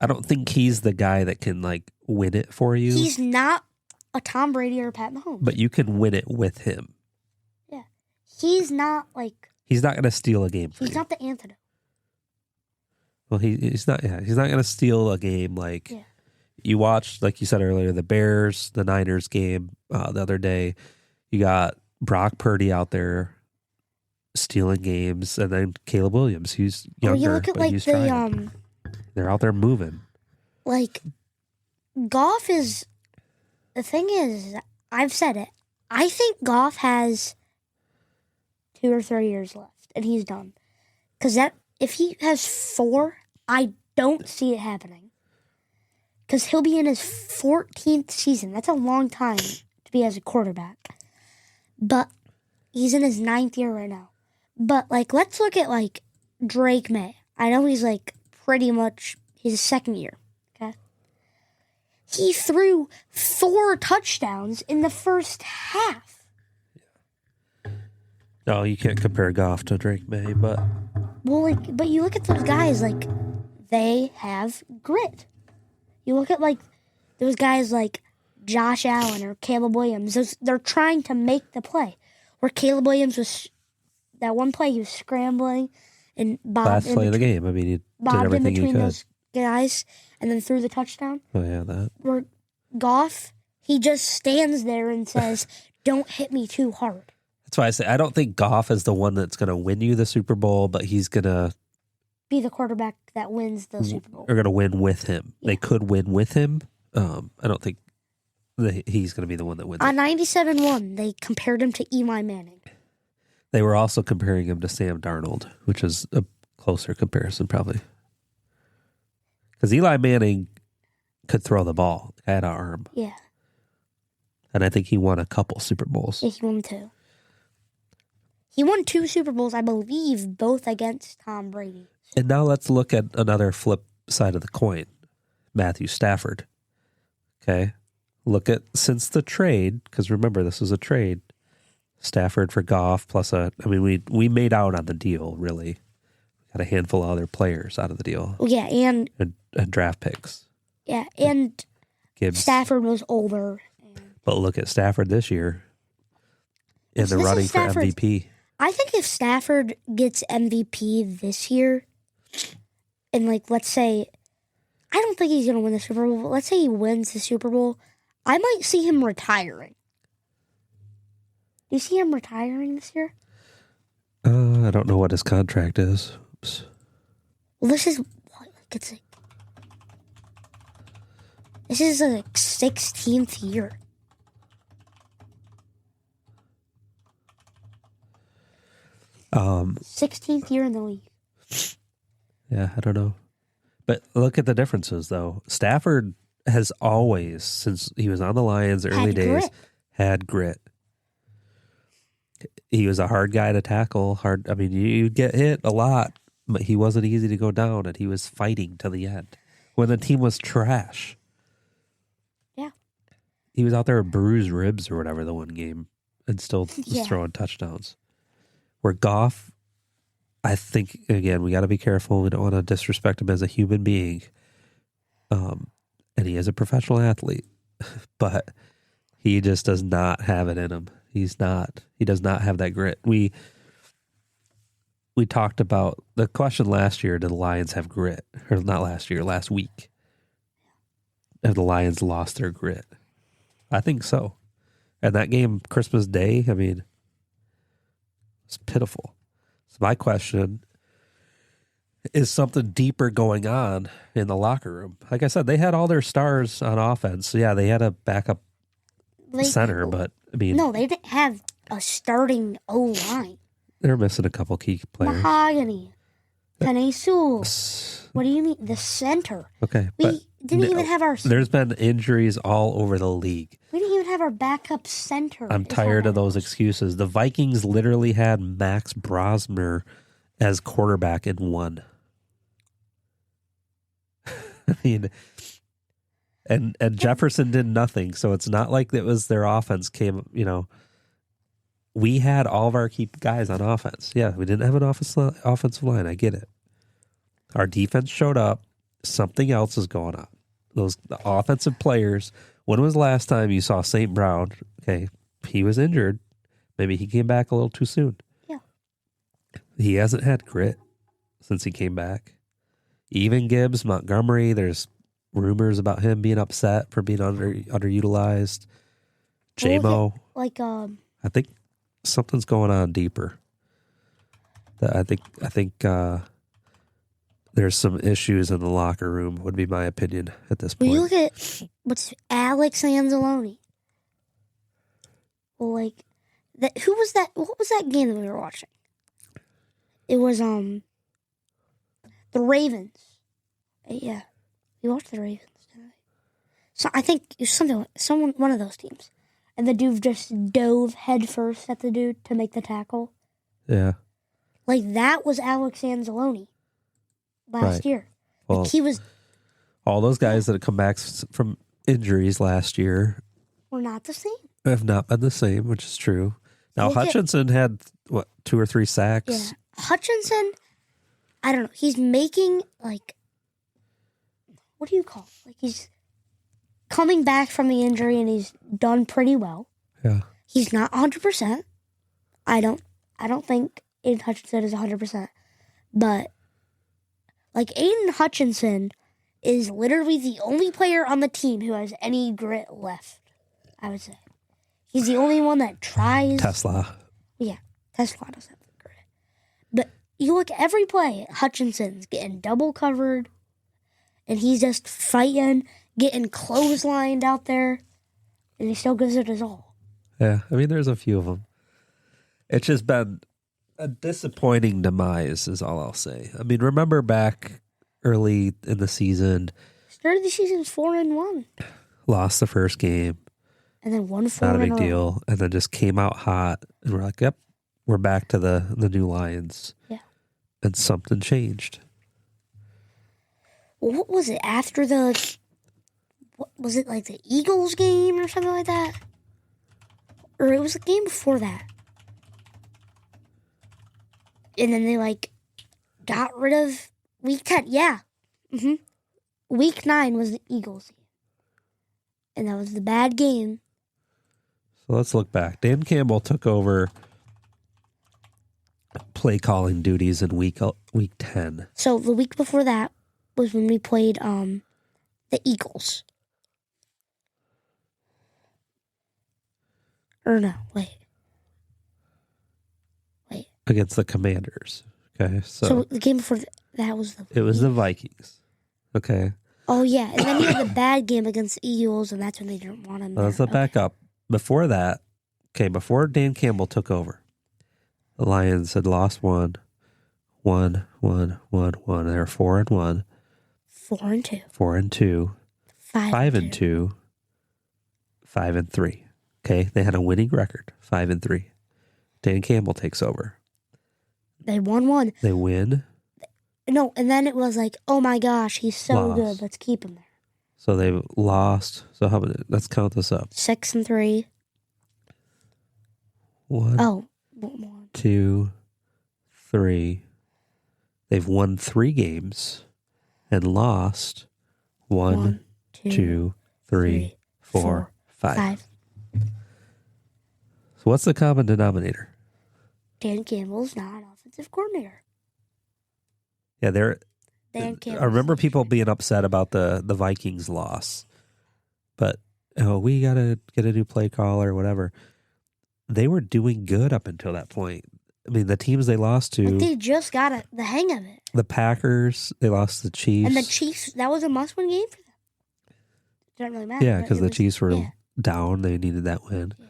I don't think he's the guy that can, like, win it for you. He's not a Tom Brady or a Pat Mahomes. But you can win it with him. Yeah. He's not, like... He's not going to steal a game for you. He's not the antidote. Well, he's not. Yeah, he's not going to steal a game like you watched, like you said earlier, the Bears, the Niners game the other day. You got Brock Purdy out there stealing games, and then Caleb Williams. He's younger, you look at, but like, he's trying. They're out there moving. Like, Goff is... The thing is, I've said it. I think Goff has 2 or 3 years left, and he's done. Because if he has 4, I don't see it happening. Because he'll be in his 14th season. That's a long time to be as a quarterback. But he's in his 9th year right now. But, like, let's look at, like, Drake May. I know he's, like, pretty much his 2nd year. Okay? He threw 4 touchdowns in the first half. No, you can't compare Goff to Drake May, but... Well, like, but you look at those guys, like, they have grit. You look at, like, those guys like Josh Allen or Caleb Williams. They're trying to make the play. Where Caleb Williams was, that one play, he was scrambling and bobbed last play of the game. I mean, he did everything he could. Those guys and then threw the touchdown. Oh, yeah, that. Where Goff, he just stands there and says, don't hit me too hard. That's why I say I don't think Goff is the one that's going to win you the Super Bowl, but he's going to be the quarterback that wins the Super Bowl. They're going to win with him. Yeah. They could win with him. I don't think he's going to be the one that wins. On 97-1, they compared him to Eli Manning. They were also comparing him to Sam Darnold, which is a closer comparison probably. Because Eli Manning could throw the ball. He had an arm. Yeah. And I think he won a couple Super Bowls. Yeah, he won 2. He won 2 Super Bowls, I believe, both against Tom Brady. And now let's look at another flip side of the coin. Matthew Stafford. Okay. Look at, since the trade, because remember, this was a trade. Stafford for Goff plus we made out on the deal, really. Got a handful of other players out of the deal. Well, yeah, and draft picks. Yeah, and Gibbs. Stafford was older. But look at Stafford this year in the running for MVP. I think if Stafford gets MVP this year, and, like, let's say, I don't think he's going to win the Super Bowl, but let's say he wins the Super Bowl, I might see him retiring. Do you see him retiring this year? I don't know what his contract is. Oops. Well, this is like 16th year. Um, 16th year in the league. Yeah, I don't know. But look at the differences, though. Stafford has always, since he was on the Lions early days, had grit. He was a hard guy to tackle. You'd get hit a lot, but he wasn't easy to go down, and he was fighting to the end when the team was trash. Yeah. he was out there with bruised ribs or whatever the one game and still was Yeah. throwing touchdowns. Where Goff, I think, again, we got to be careful. We don't want to disrespect him as a human being. And he is a professional athlete, but he just does not have it in him. He does not have that grit. We talked about the question last year, do the Lions have grit? Or not last year, last week. Have the Lions lost their grit? I think so. And that game, Christmas Day, I mean, it's pitiful. So my question is something deeper going on in the locker room. Like I said, they had all their stars on offense. So yeah, they had a backup center, but I mean, no, they didn't have a starting O-line. they're missing a couple key players. Mahogany, Penny Sewell. What do you mean? The center. Okay, We didn't even have our. There's been injuries all over the league. We didn't even have our backup center. I'm tired of those excuses. The Vikings literally had Max Brosmer as quarterback and won. I mean, and Jefferson did nothing, so it's not like it was their offense came, we had all of our key guys on offense. Yeah, we didn't have an offensive line. I get it. Our defense showed up. Something else is going on. The offensive players. When was the last time you saw St. Brown? Okay, he was injured. Maybe he came back a little too soon. Yeah. He hasn't had grit since he came back. Even Gibbs, Montgomery, there's rumors about him being upset for being underutilized. J-Mo. I think something's going on deeper. I think there's some issues in the locker room, would be my opinion at this point. When you look at what's Alex Anzalone. Well, who was that? What was that game that we were watching? It was the Ravens. Yeah, we watched the Ravens tonight. So I think it was one of those teams, and the dude just dove headfirst at the dude to make the tackle. Yeah, that was Alex Anzalone last year. Well, he was. All those guys that have come back from injuries last year were not the same. Have not been the same, which is true. Now, Hutchinson had, 2 or 3 sacks? Yeah. Hutchinson, I don't know. He's making, what do you call it? He's coming back from the injury, and he's done pretty well. Yeah. He's not 100%. I don't think Aiden Hutchinson is 100%. But, Aiden Hutchinson is literally the only player on the team who has any grit left, I would say. He's the only one that tries. Tesla. Yeah, Tesla doesn't have the grit. But you look at every play, Hutchinson's getting double covered, and he's just fighting, getting clotheslined out there, and he still gives it his all. Yeah, I mean, there's a few of them. It's just been a disappointing demise, is all I'll say. I mean, remember back early in the season. Started the season 4-1. Lost the first game. And then won 4 Not a big deal. And then just came out hot. And we're like, yep, we're back to the new Lions. Yeah. And something changed. Well, what was it after the... What was it, the Eagles game or something like that? Or it was the game before that. And then they, got rid of Week 10. Yeah. Mm-hmm. Week 9 was the Eagles game. And that was the bad game. So let's look back. Dan Campbell took over play calling duties in week 10. So the week before that was when we played the Eagles. Or no, wait. Against the Commanders. Okay, so the game before that was it was the Vikings. Okay. Oh yeah, and then he had the bad game against the Eagles, and that's when they didn't want him. Let's back up. Before that, before Dan Campbell took over, the Lions had lost 1. They were 4-1. 4-2. 4-2. 5-2. 5-3. Okay, they had a winning record. 5-3. Dan Campbell takes over. They won 1. They win. No, and then it was oh my gosh, he's so Lost. good. Let's keep him there. So they've lost. So how many? Let's count this up. 6-3. 1, One. 2, 3. They've won 3 games and lost 1, 2, 3, 4, 5. So what's the common denominator? Dan Campbell's not an offensive coordinator. Yeah, Dan I Campbell's remember people being upset about the Vikings loss, but we got to get a new play caller or whatever. They were doing good up until that point. I mean, the teams they lost to, But they just got the hang of it. the Packers, they lost to the Chiefs. And the Chiefs, that was a must-win game for them. It doesn't really matter. Yeah, but because it the was- Chiefs were yeah. down. They needed that win. Yeah.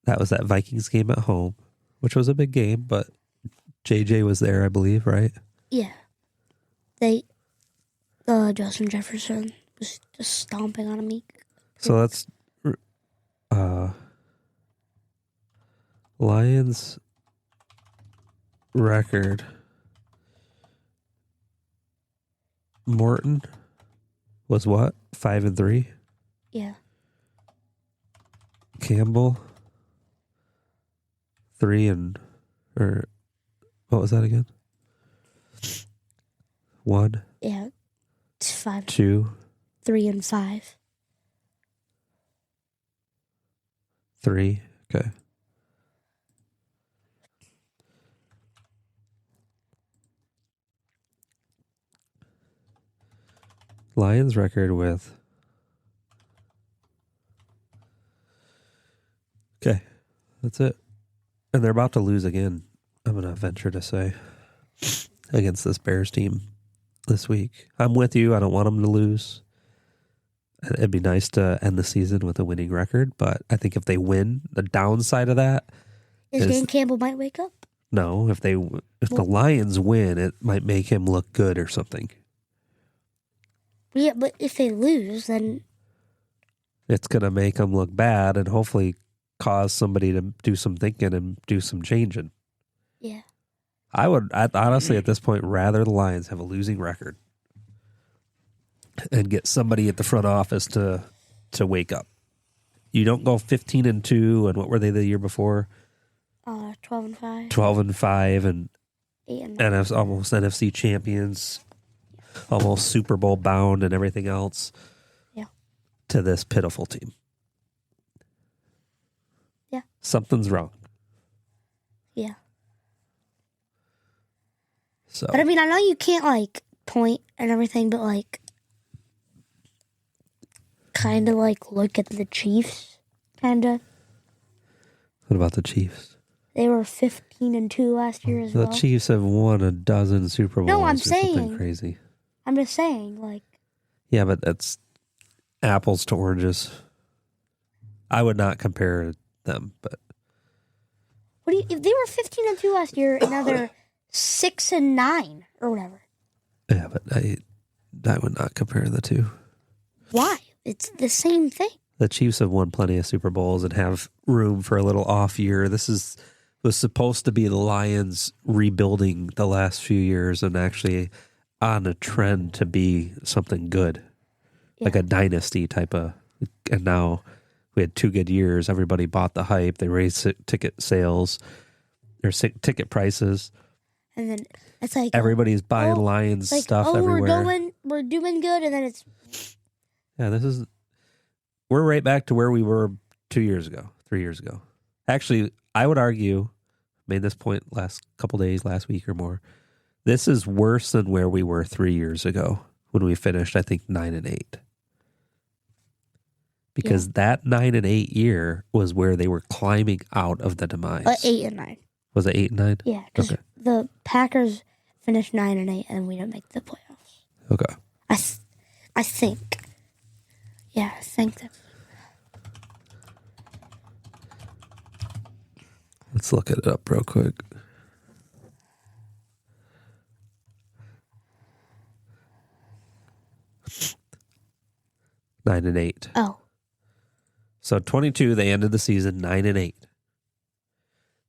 That was that Vikings game at home, which was a big game, but JJ was there, I believe, right? Yeah. Justin Jefferson was just stomping on him. So that's Lions record. Morton was what? 5-3. Yeah. Campbell 3 or what was that again? 1, Yeah. It's 5, 2, 3, and 5. 3. Okay. Lions record with. Okay. That's it. And they're about to lose again, I'm going to venture to say, against this Bears team this week. I'm with you. I don't want them to lose. It'd be nice to end the season with a winning record, but I think if they win, the downside of that Is is Dan Campbell might wake up? no. If the Lions win, it might make him look good or something. Yeah, but if they lose, then It's gonna make him look bad, and hopefully cause somebody to do some thinking and do some changing. yeah. I'd honestly at this point rather the Lions have a losing record and get somebody at the front office to wake up. You don't go 15-2, and what were they the year before? 12-5. 12-5, and 8-9. almost NFC champions, almost Super Bowl bound, and everything else. Yeah. To this pitiful team. Yeah. Something's wrong. Yeah. So, But I mean, I know you can't point and everything, but kind of look at the Chiefs, kind of. what about the Chiefs? They were 15-2 last year as The well. Chiefs have won a dozen Super Bowls. No, I'm or something saying- crazy. I'm just saying, Yeah, but that's apples to oranges. I would not compare them, but if they were 15-2 last year, and now they're 6-9 or whatever. yeah, but I would not compare the two. Why? It's the same thing. The Chiefs have won plenty of Super Bowls and have room for a little off year. This was supposed to be the Lions rebuilding the last few years and actually on a trend to be something good, like a dynasty type of. And now we had 2 good years. Everybody bought the hype. They raised ticket sales or ticket prices. And then it's like Everybody's buying Lions stuff everywhere. we're doing good, and then it's Yeah, we're right back to where we were 2 years ago, 3 years ago. Actually, I would argue, made this point last week or more, this is worse than where we were 3 years ago when we finished, I think, 9-8. Because that 9-8 year was where they were climbing out of the demise. 8-9. Was it 8-9? Yeah, because Okay. the Packers finished 9-8, and we didn't make the playoffs. Okay. I think. Yeah, I think that. Let's look it up real quick. Nine and 8. Oh, So 22, they ended the season 9-8.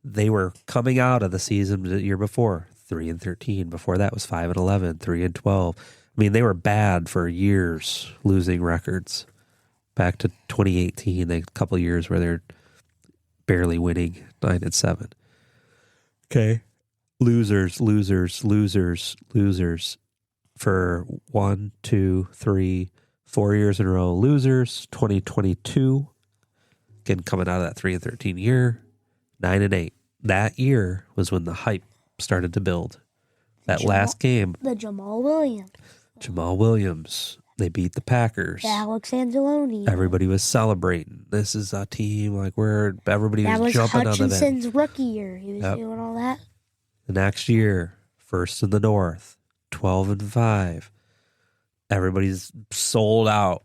They were coming out of the season the year before, 3-13. Before that was 5-11, 3-12. I mean, they were bad for years, losing records. Back to 2018, they a couple of years where they're barely winning 9-7. Okay. Losers for 1, 2, 3, 4 years in a row. Losers, 2022. Again, coming out of that 3-13 year, 9-8. That year was when the hype started to build. That last game. The Jamal Williams. They beat the Packers. The Alex Anzalone. Everybody was celebrating. This is a team like where everybody was jumping on the bench. That was Hutchinson's rookie year. He was doing all that. The next year, first in the North, 12-5. Everybody's sold out,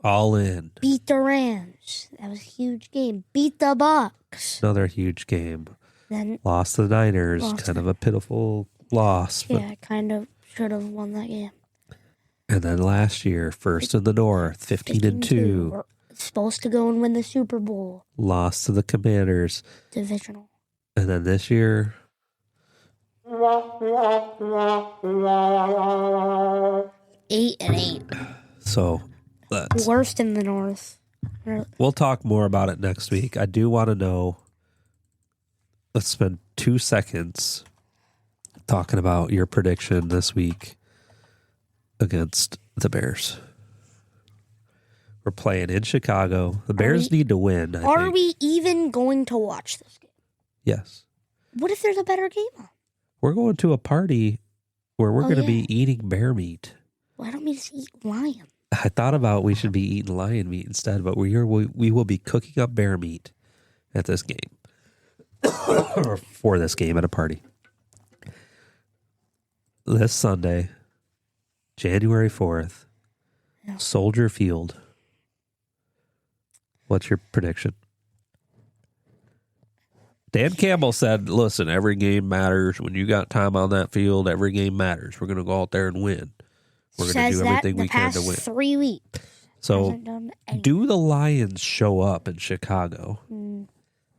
all in. Beat the Rams. That was a huge game. Beat the Bucks. Another huge game. Then lost to the Niners. Kind of a pitiful loss. Yeah, kind of should have won that game. And then last year, first in the North, 15-2. We're supposed to go and win the Super Bowl. Lost to the Commanders. Divisional. And then this year... 8-8. So that's worst in the North. We'll talk more about it next week. I do want to know. Let's spend 2 seconds talking about your prediction this week against the Bears. We're playing in Chicago. The Bears need to win. Are we even going to watch this game? Yes. What if there's a better game on? We're going to a party where we're going to be eating bear meat. Why don't we just eat lion? I thought about we should be eating lion meat instead, but we will be cooking up bear meat at this game. Or for this game at a party. This Sunday, January 4th, Soldier Field. What's your prediction? Dan Campbell said, listen, every game matters. When you got time on that field, every game matters. We're going to go out there and win. We're going to do everything we can to win. 3 weeks. So, do the Lions show up in Chicago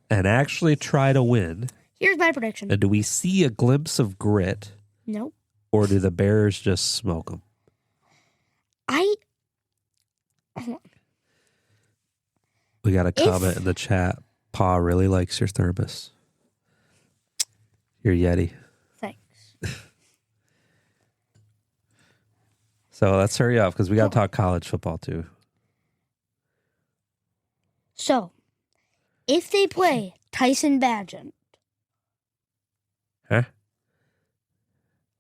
and actually try to win? Here's my prediction. And do we see a glimpse of grit? Nope. Or do the Bears just smoke them? We got a comment in the chat. Pa really likes your thermos. Your Yeti. Thanks. So let's hurry up because we got to talk college football too. So, if they play Tyson Bagent,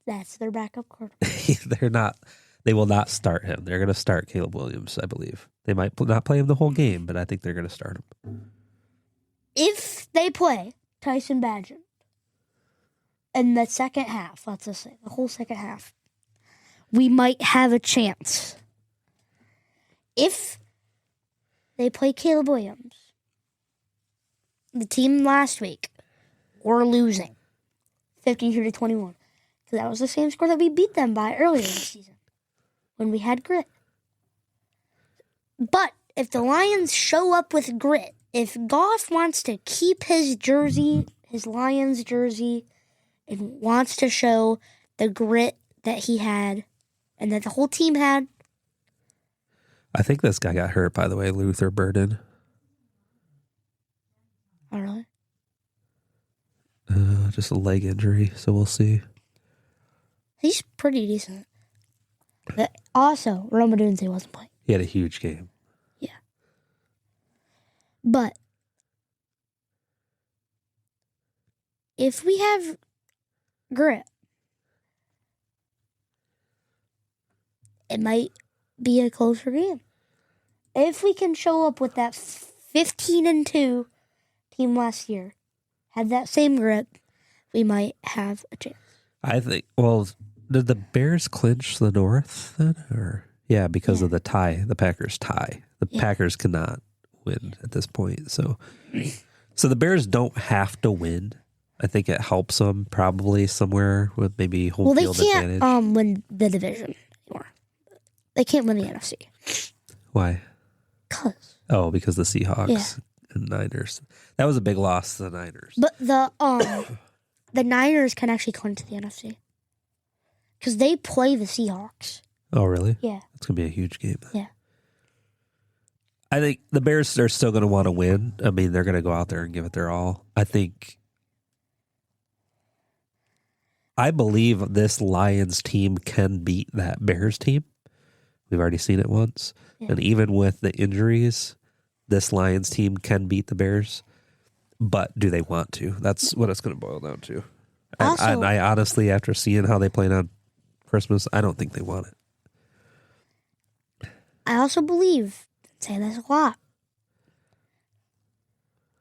that's their backup quarterback. They will not start him. They're going to start Caleb Williams, I believe. They might not play him the whole game, but I think they're going to start him. If they play Tyson Bagent in the second half, let's just say, the whole second half, we might have a chance. If they play Caleb Williams, the team last week were losing 52-21. Because that was the same score that we beat them by earlier in the season when we had grit. But if the Lions show up with grit, if Goff wants to keep his jersey, his Lions jersey, and wants to show the grit that he had and that the whole team had. I think this guy got hurt, by the way, Luther Burden. Oh, really? Just a leg injury, so we'll see. He's pretty decent. But also, Roma Dunze wasn't playing. He had a huge game. Yeah. But if we have grit, it might be a closer game. If we can show up with that 15-2 team last year, had that same grit, we might have a chance. I think, well, did the Bears clinch the North then? Or because of the tie, the Packers tie. The Packers cannot win at this point. So the Bears don't have to win. I think it helps them probably somewhere with maybe home field advantage. They can't win the division anymore. They can't win the NFC. Why? Because the Seahawks and Niners. That was a big loss to the Niners. But the Niners can actually clinch the NFC. Because they play the Seahawks. Oh, really? Yeah. It's going to be a huge game. Yeah. I think the Bears are still going to want to win. I mean, they're going to go out there and give it their all. I believe this Lions team can beat that Bears team. We've already seen it once. Yeah. And even with the injuries, this Lions team can beat the Bears. But do they want to? That's what it's going to boil down to. Also, and I honestly, after seeing how they played on Christmas, I don't think they want it. I also believe, say this a lot,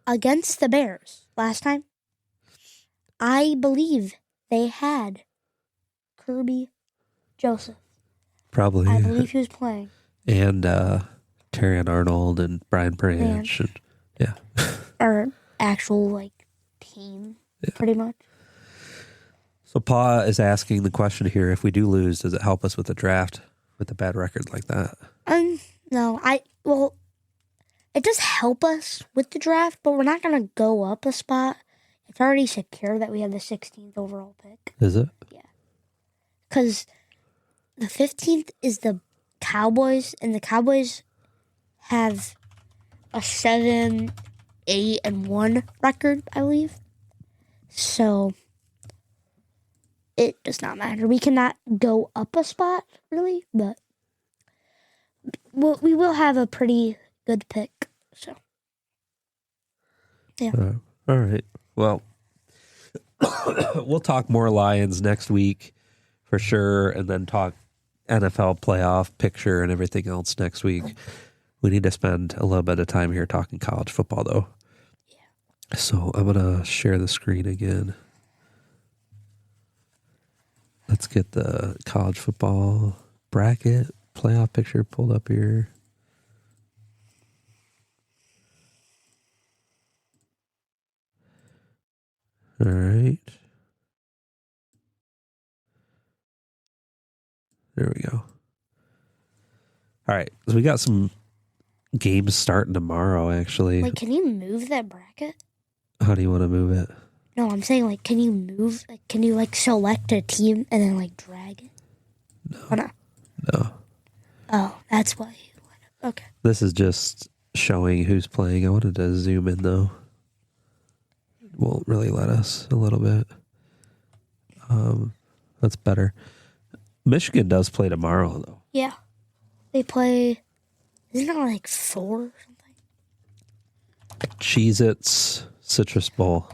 against the Bears last time, I believe they had Kirby Joseph. Probably. I believe he was playing. And Terrion Arnold and Brian Branch. And, yeah. Our actual, team, pretty much. So Pa is asking the question here, if we do lose, does it help us with the draft with a bad record like that? No. It does help us with the draft, but we're not going to go up a spot. It's already secure that we have the 16th overall pick. Is it? Yeah. Because the 15th is the Cowboys, and the Cowboys have a 7-8-1 record, I believe. So it does not matter. We cannot go up a spot, really, but we will have a pretty good pick. So, yeah. All right. Well, we'll talk more Lions next week for sure, and then talk NFL playoff picture and everything else next week. We need to spend a little bit of time here talking college football, though. Yeah. So I'm going to share the screen again. Let's get the college football bracket playoff picture pulled up here. All right. There we go. All right. So we got some games starting tomorrow, actually. Wait, can you move that bracket? How do you want to move it? No, I'm saying, can you move? Can you, select a team and then, drag it? No. Or no? No. Oh, that's why you want it. Okay. This is just showing who's playing. I wanted to zoom in, though. It won't really let us a little bit. That's better. Michigan does play tomorrow, though. Yeah. They play, isn't it 4 or something? Cheez-Its Citrus Bowl.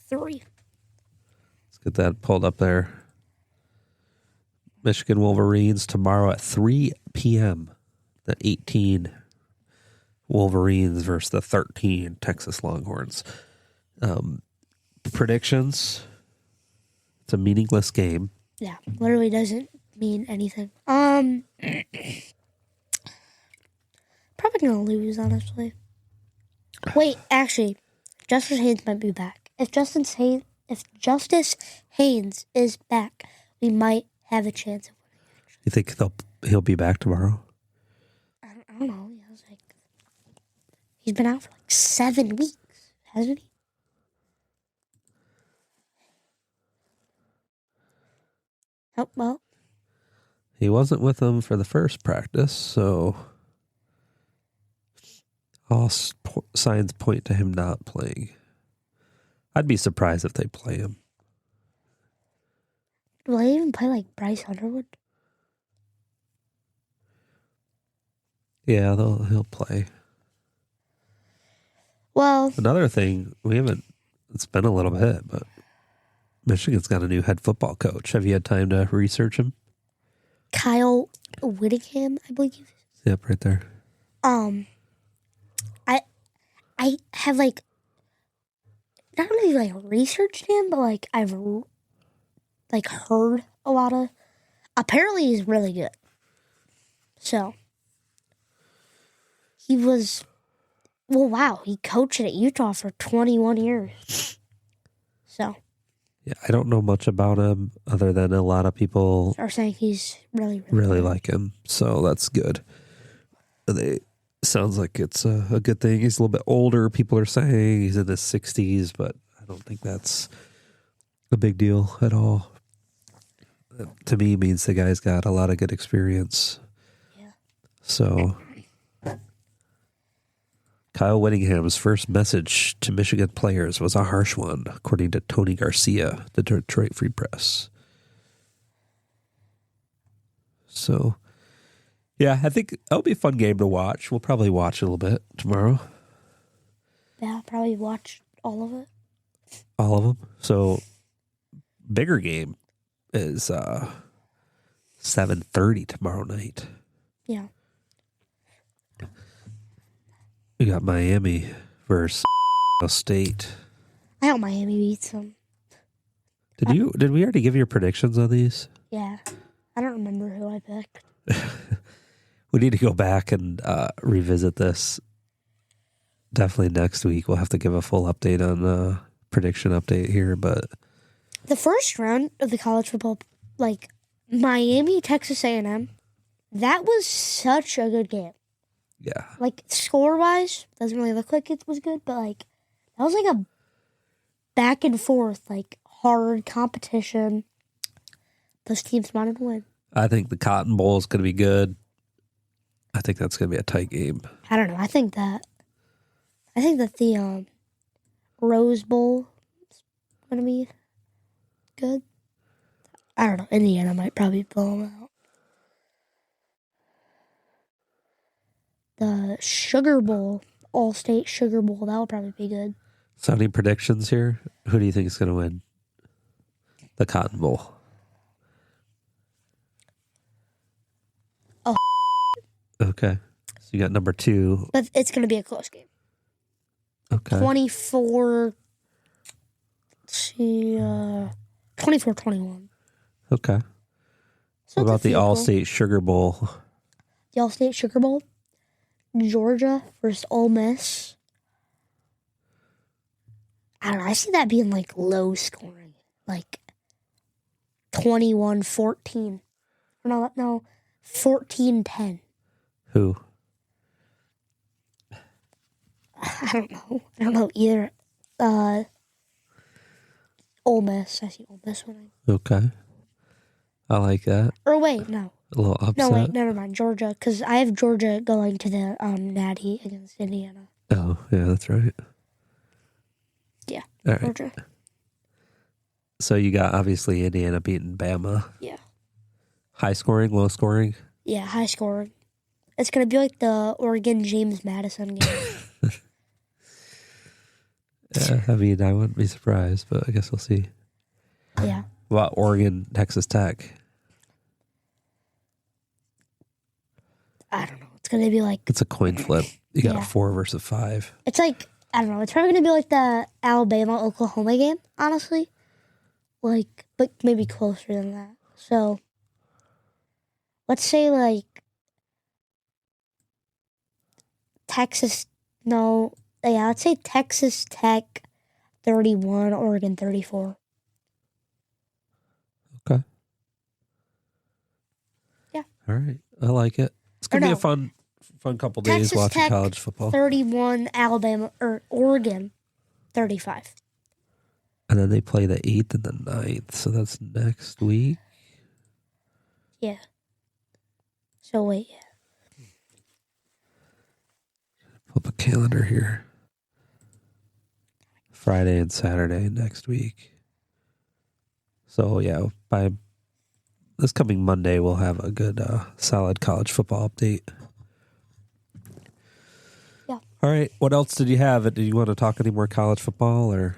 3. Let's get that pulled up there. Michigan Wolverines tomorrow at 3 p.m. The 18 Wolverines versus the 13 Texas Longhorns. Predictions. It's a meaningless game. Yeah, literally doesn't mean anything. Probably gonna lose, honestly. Wait, actually, Justice Haynes might be back. If Justice Haynes is back, we might have a chance of winning. You think he'll be back tomorrow? I don't know. He's been out for 7 weeks, hasn't he? Oh, well. He wasn't with them for the first practice, so all signs point to him not playing. I'd be surprised if they play him. Will they even play Bryce Underwood? Yeah, he'll play. Well, another thing, it's been a little bit, but Michigan's got a new head football coach. Have you had time to research him? Kyle Whittingham, I believe. Yep, right there. I have not really researched him, but I've heard a lot of. Apparently, he's really good. So he was. Well, wow, he coached at Utah for 21 years. So. Yeah, I don't know much about him other than a lot of people are saying he's really like him. So that's good. Sounds like it's a good thing. He's a little bit older. People are saying he's in his 60s, but I don't think that's a big deal at all. to me means the guy's got a lot of good experience. Yeah. So Kyle Whittingham's first message to Michigan players was a harsh one, according to Tony Garcia, the Detroit Free Press. So, yeah, I think that'll be a fun game to watch. We'll probably watch a little bit tomorrow. Yeah, I'll probably watch all of it. All of them. So, bigger game is 7:30 tomorrow night. Yeah. We got Miami versus State. I hope Miami beats them. Did we already give your predictions on these? Yeah. I don't remember who I picked. We need to go back and revisit this. Definitely next week. We'll have to give a full update on prediction update here. But the first round of the college football, like Miami, Texas A&M, that was such a good game. yeah, Like score-wise, doesn't really look like it was good, but like that was like a back and forth, like hard competition. Those teams wanted to win. I think the Cotton Bowl is going to be good. I think that's going to be a tight game. I don't know. I think that the Rose Bowl is going to be good. I don't know. Indiana might probably blow them out. The Sugar Bowl, All-State Sugar Bowl, that will probably be good. So any predictions here? Who do you think is going to win the Cotton Bowl? Oh. Okay. So you got number 2. But it's going to be a close game. Okay. 24-21. Okay. So What about the all All-State Sugar Bowl? The All-State Sugar Bowl? Georgia versus Ole Miss. I don't know. I see that being like low scoring. Like 21-14. No, 14-10. Who? I don't know. I don't know either. Ole Miss. I see Ole Miss winning. Okay. I like that. Or wait, no. A little upset. No, wait, never mind. Georgia, because I have Georgia going to the Natty against Indiana. Oh, yeah, that's right. Yeah, All right. Georgia. So you got obviously Indiana beating Bama. Yeah. High scoring, low scoring? Yeah, high scoring. It's going to be like the Oregon James Madison game. Yeah, I mean, I wouldn't be surprised, but I guess we'll see. Yeah. What about Oregon, Texas Tech? I don't know. It's going to be like... It's a coin flip. You got Yeah. a 4 versus 5. It's like, I don't know. It's probably going to be like the Alabama-Oklahoma game, honestly. Like, but maybe closer than that. So, let's say like Texas... No... Yeah, let's say Texas Tech 31, Oregon 34. Okay. Yeah. All right. I like it. It's going to be no. a fun couple days Texas watching Tech college football. 31, Alabama, or Oregon 35. And then they play the 8th and the 9th, so that's next week. Yeah. So wait, yeah. Pull up a calendar here. Friday and Saturday next week. So, yeah, by this coming Monday, we'll have a good, solid college football update. Yeah. All right. What else did you have? Did you want to talk any more college football or?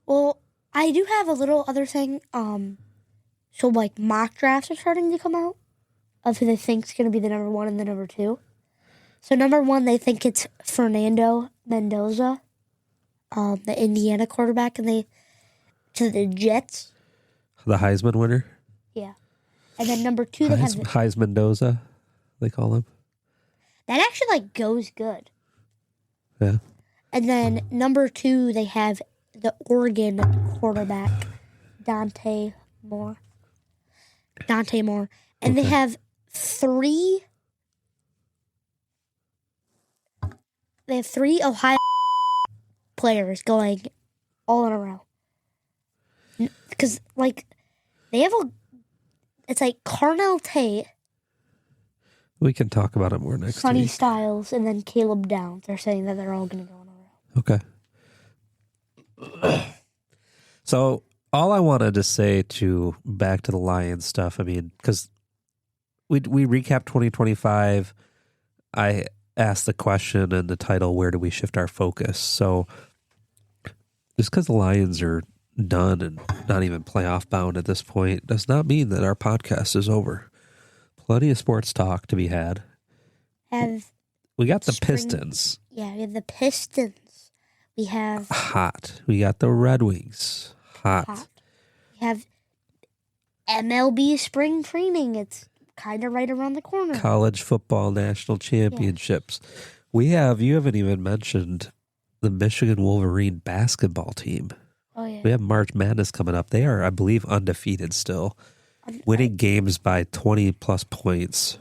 Well, I do have a little other thing. So like mock drafts are starting to come out of who they think's going to be the number 1 and the number 2. So number 1, they think it's Fernando Mendoza, the Indiana quarterback, and to the Jets. The Heisman winner? Yeah. And then number 2, they have Heisman Mendoza, they call him. that actually like goes good. Yeah. And then number 2, they have the Oregon quarterback, Dante Moore. And they have 3 Ohio players going all in a row. Because, like, they have a It's like Carnell Tate, We can talk about it more next Sonny week. Styles, and then Caleb Downs. They're saying that they're all going to go in a row. Okay. So all I wanted to say back to the Lions stuff, I mean, because we recapped 2025. I asked the question in the title, where do we shift our focus? So just because the Lions are done and not even playoff bound at this point does not mean that our podcast is over. Plenty of sports talk to be had. We got the Pistons. Yeah, we have the Pistons. We have Hot. We got the Red Wings. Hot. We have MLB spring training. It's kind of right around the corner. College football national championships. You haven't even mentioned the Michigan Wolverine basketball team. Oh, yeah. We have March Madness coming up. They are, I believe, undefeated still. Winning games by 20-plus points.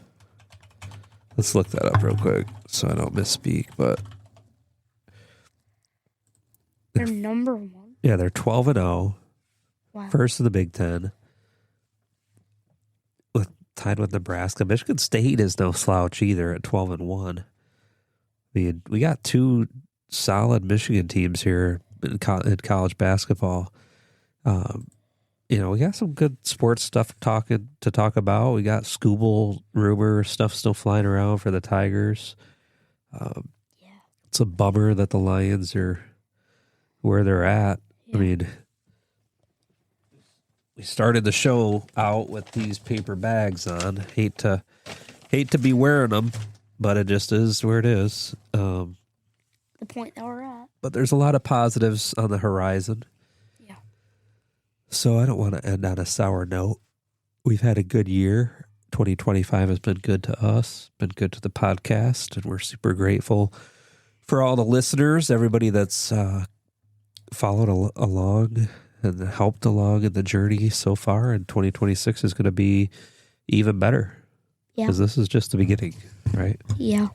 Let's look that up real quick so I don't misspeak. But they're number one. Yeah, they're 12-0. Wow. First in the Big Ten. Tied with Nebraska. Michigan State is no slouch either at 12-1. I mean, we got two solid Michigan teams here in college basketball. We got some good sports stuff to talk about. We got Scooble rumor stuff still flying around for the Tigers. It's a bummer that the Lions are where they're at. Yeah. I mean, we started the show out with these paper bags on. Hate to be wearing them, but it just is where it is. The point that we're at. But there's a lot of positives on the horizon. Yeah. So I don't want to end on a sour note. We've had a good year. 2025 has been good to us, been good to the podcast, and we're super grateful for all the listeners, everybody that's followed along and helped along in the journey so far. And 2026 is going to be even better. Yeah. Because this is just the beginning, right? Yeah.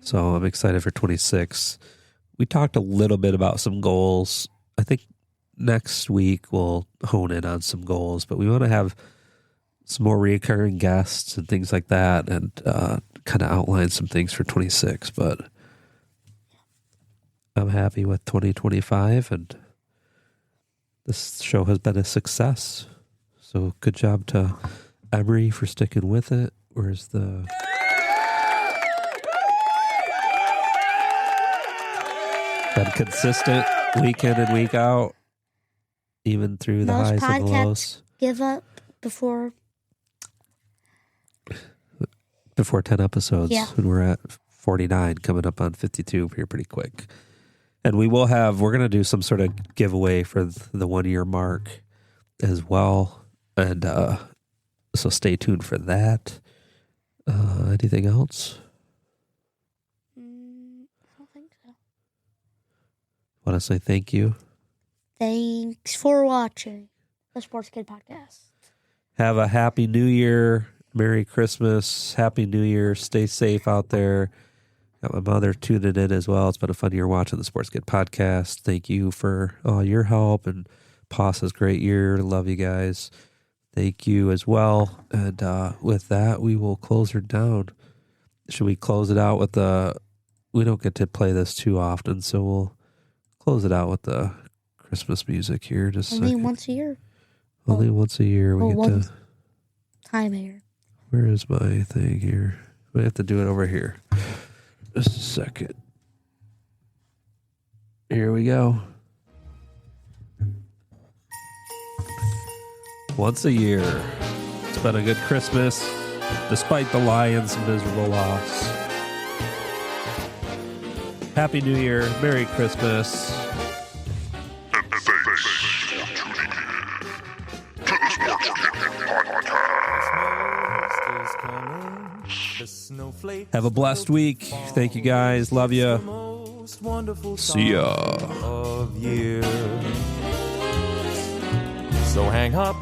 So I'm excited for 26. We talked a little bit about some goals. I think next week we'll hone in on some goals, but we want to have some more recurring guests and things like that and kind of outline some things for 26. But I'm happy with 2025 and this show has been a success. So good job to Emery for sticking with it. Where's the... Been consistent week in and week out, even through the highs and the lows. Give up before 10 episodes. Yeah. And we're at 49, coming up on 52 here pretty quick. And we're going to do some sort of giveaway for the 1 year mark as well. And so stay tuned for that. Anything else? I don't think so. Want to say thank you. Thanks for watching the Sports Kid Podcast. Have a happy new year. Merry Christmas. Happy New Year. Stay safe out there. Got my mother tuning in as well. It's been a fun year watching the Sports Kid Podcast. Thank you for all your help and Pasa's great year. Love you guys. Thank you as well. And with that, we will close her down. Should we close it out with we don't get to play this too often, so we'll close it out with the Christmas music here. Just only once a year. Only once a year we get to. Time a year. Where is my thing here? We have to do it over here. Just a second. Here we go. Once a year. It's been a good Christmas, despite the Lions' miserable loss. Happy New Year. Merry Christmas. Have a blessed week. Thank you guys. Love you. See ya. So hang up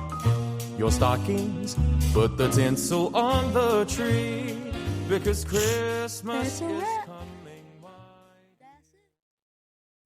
your stockings, put the tinsel on the tree, because Christmas is...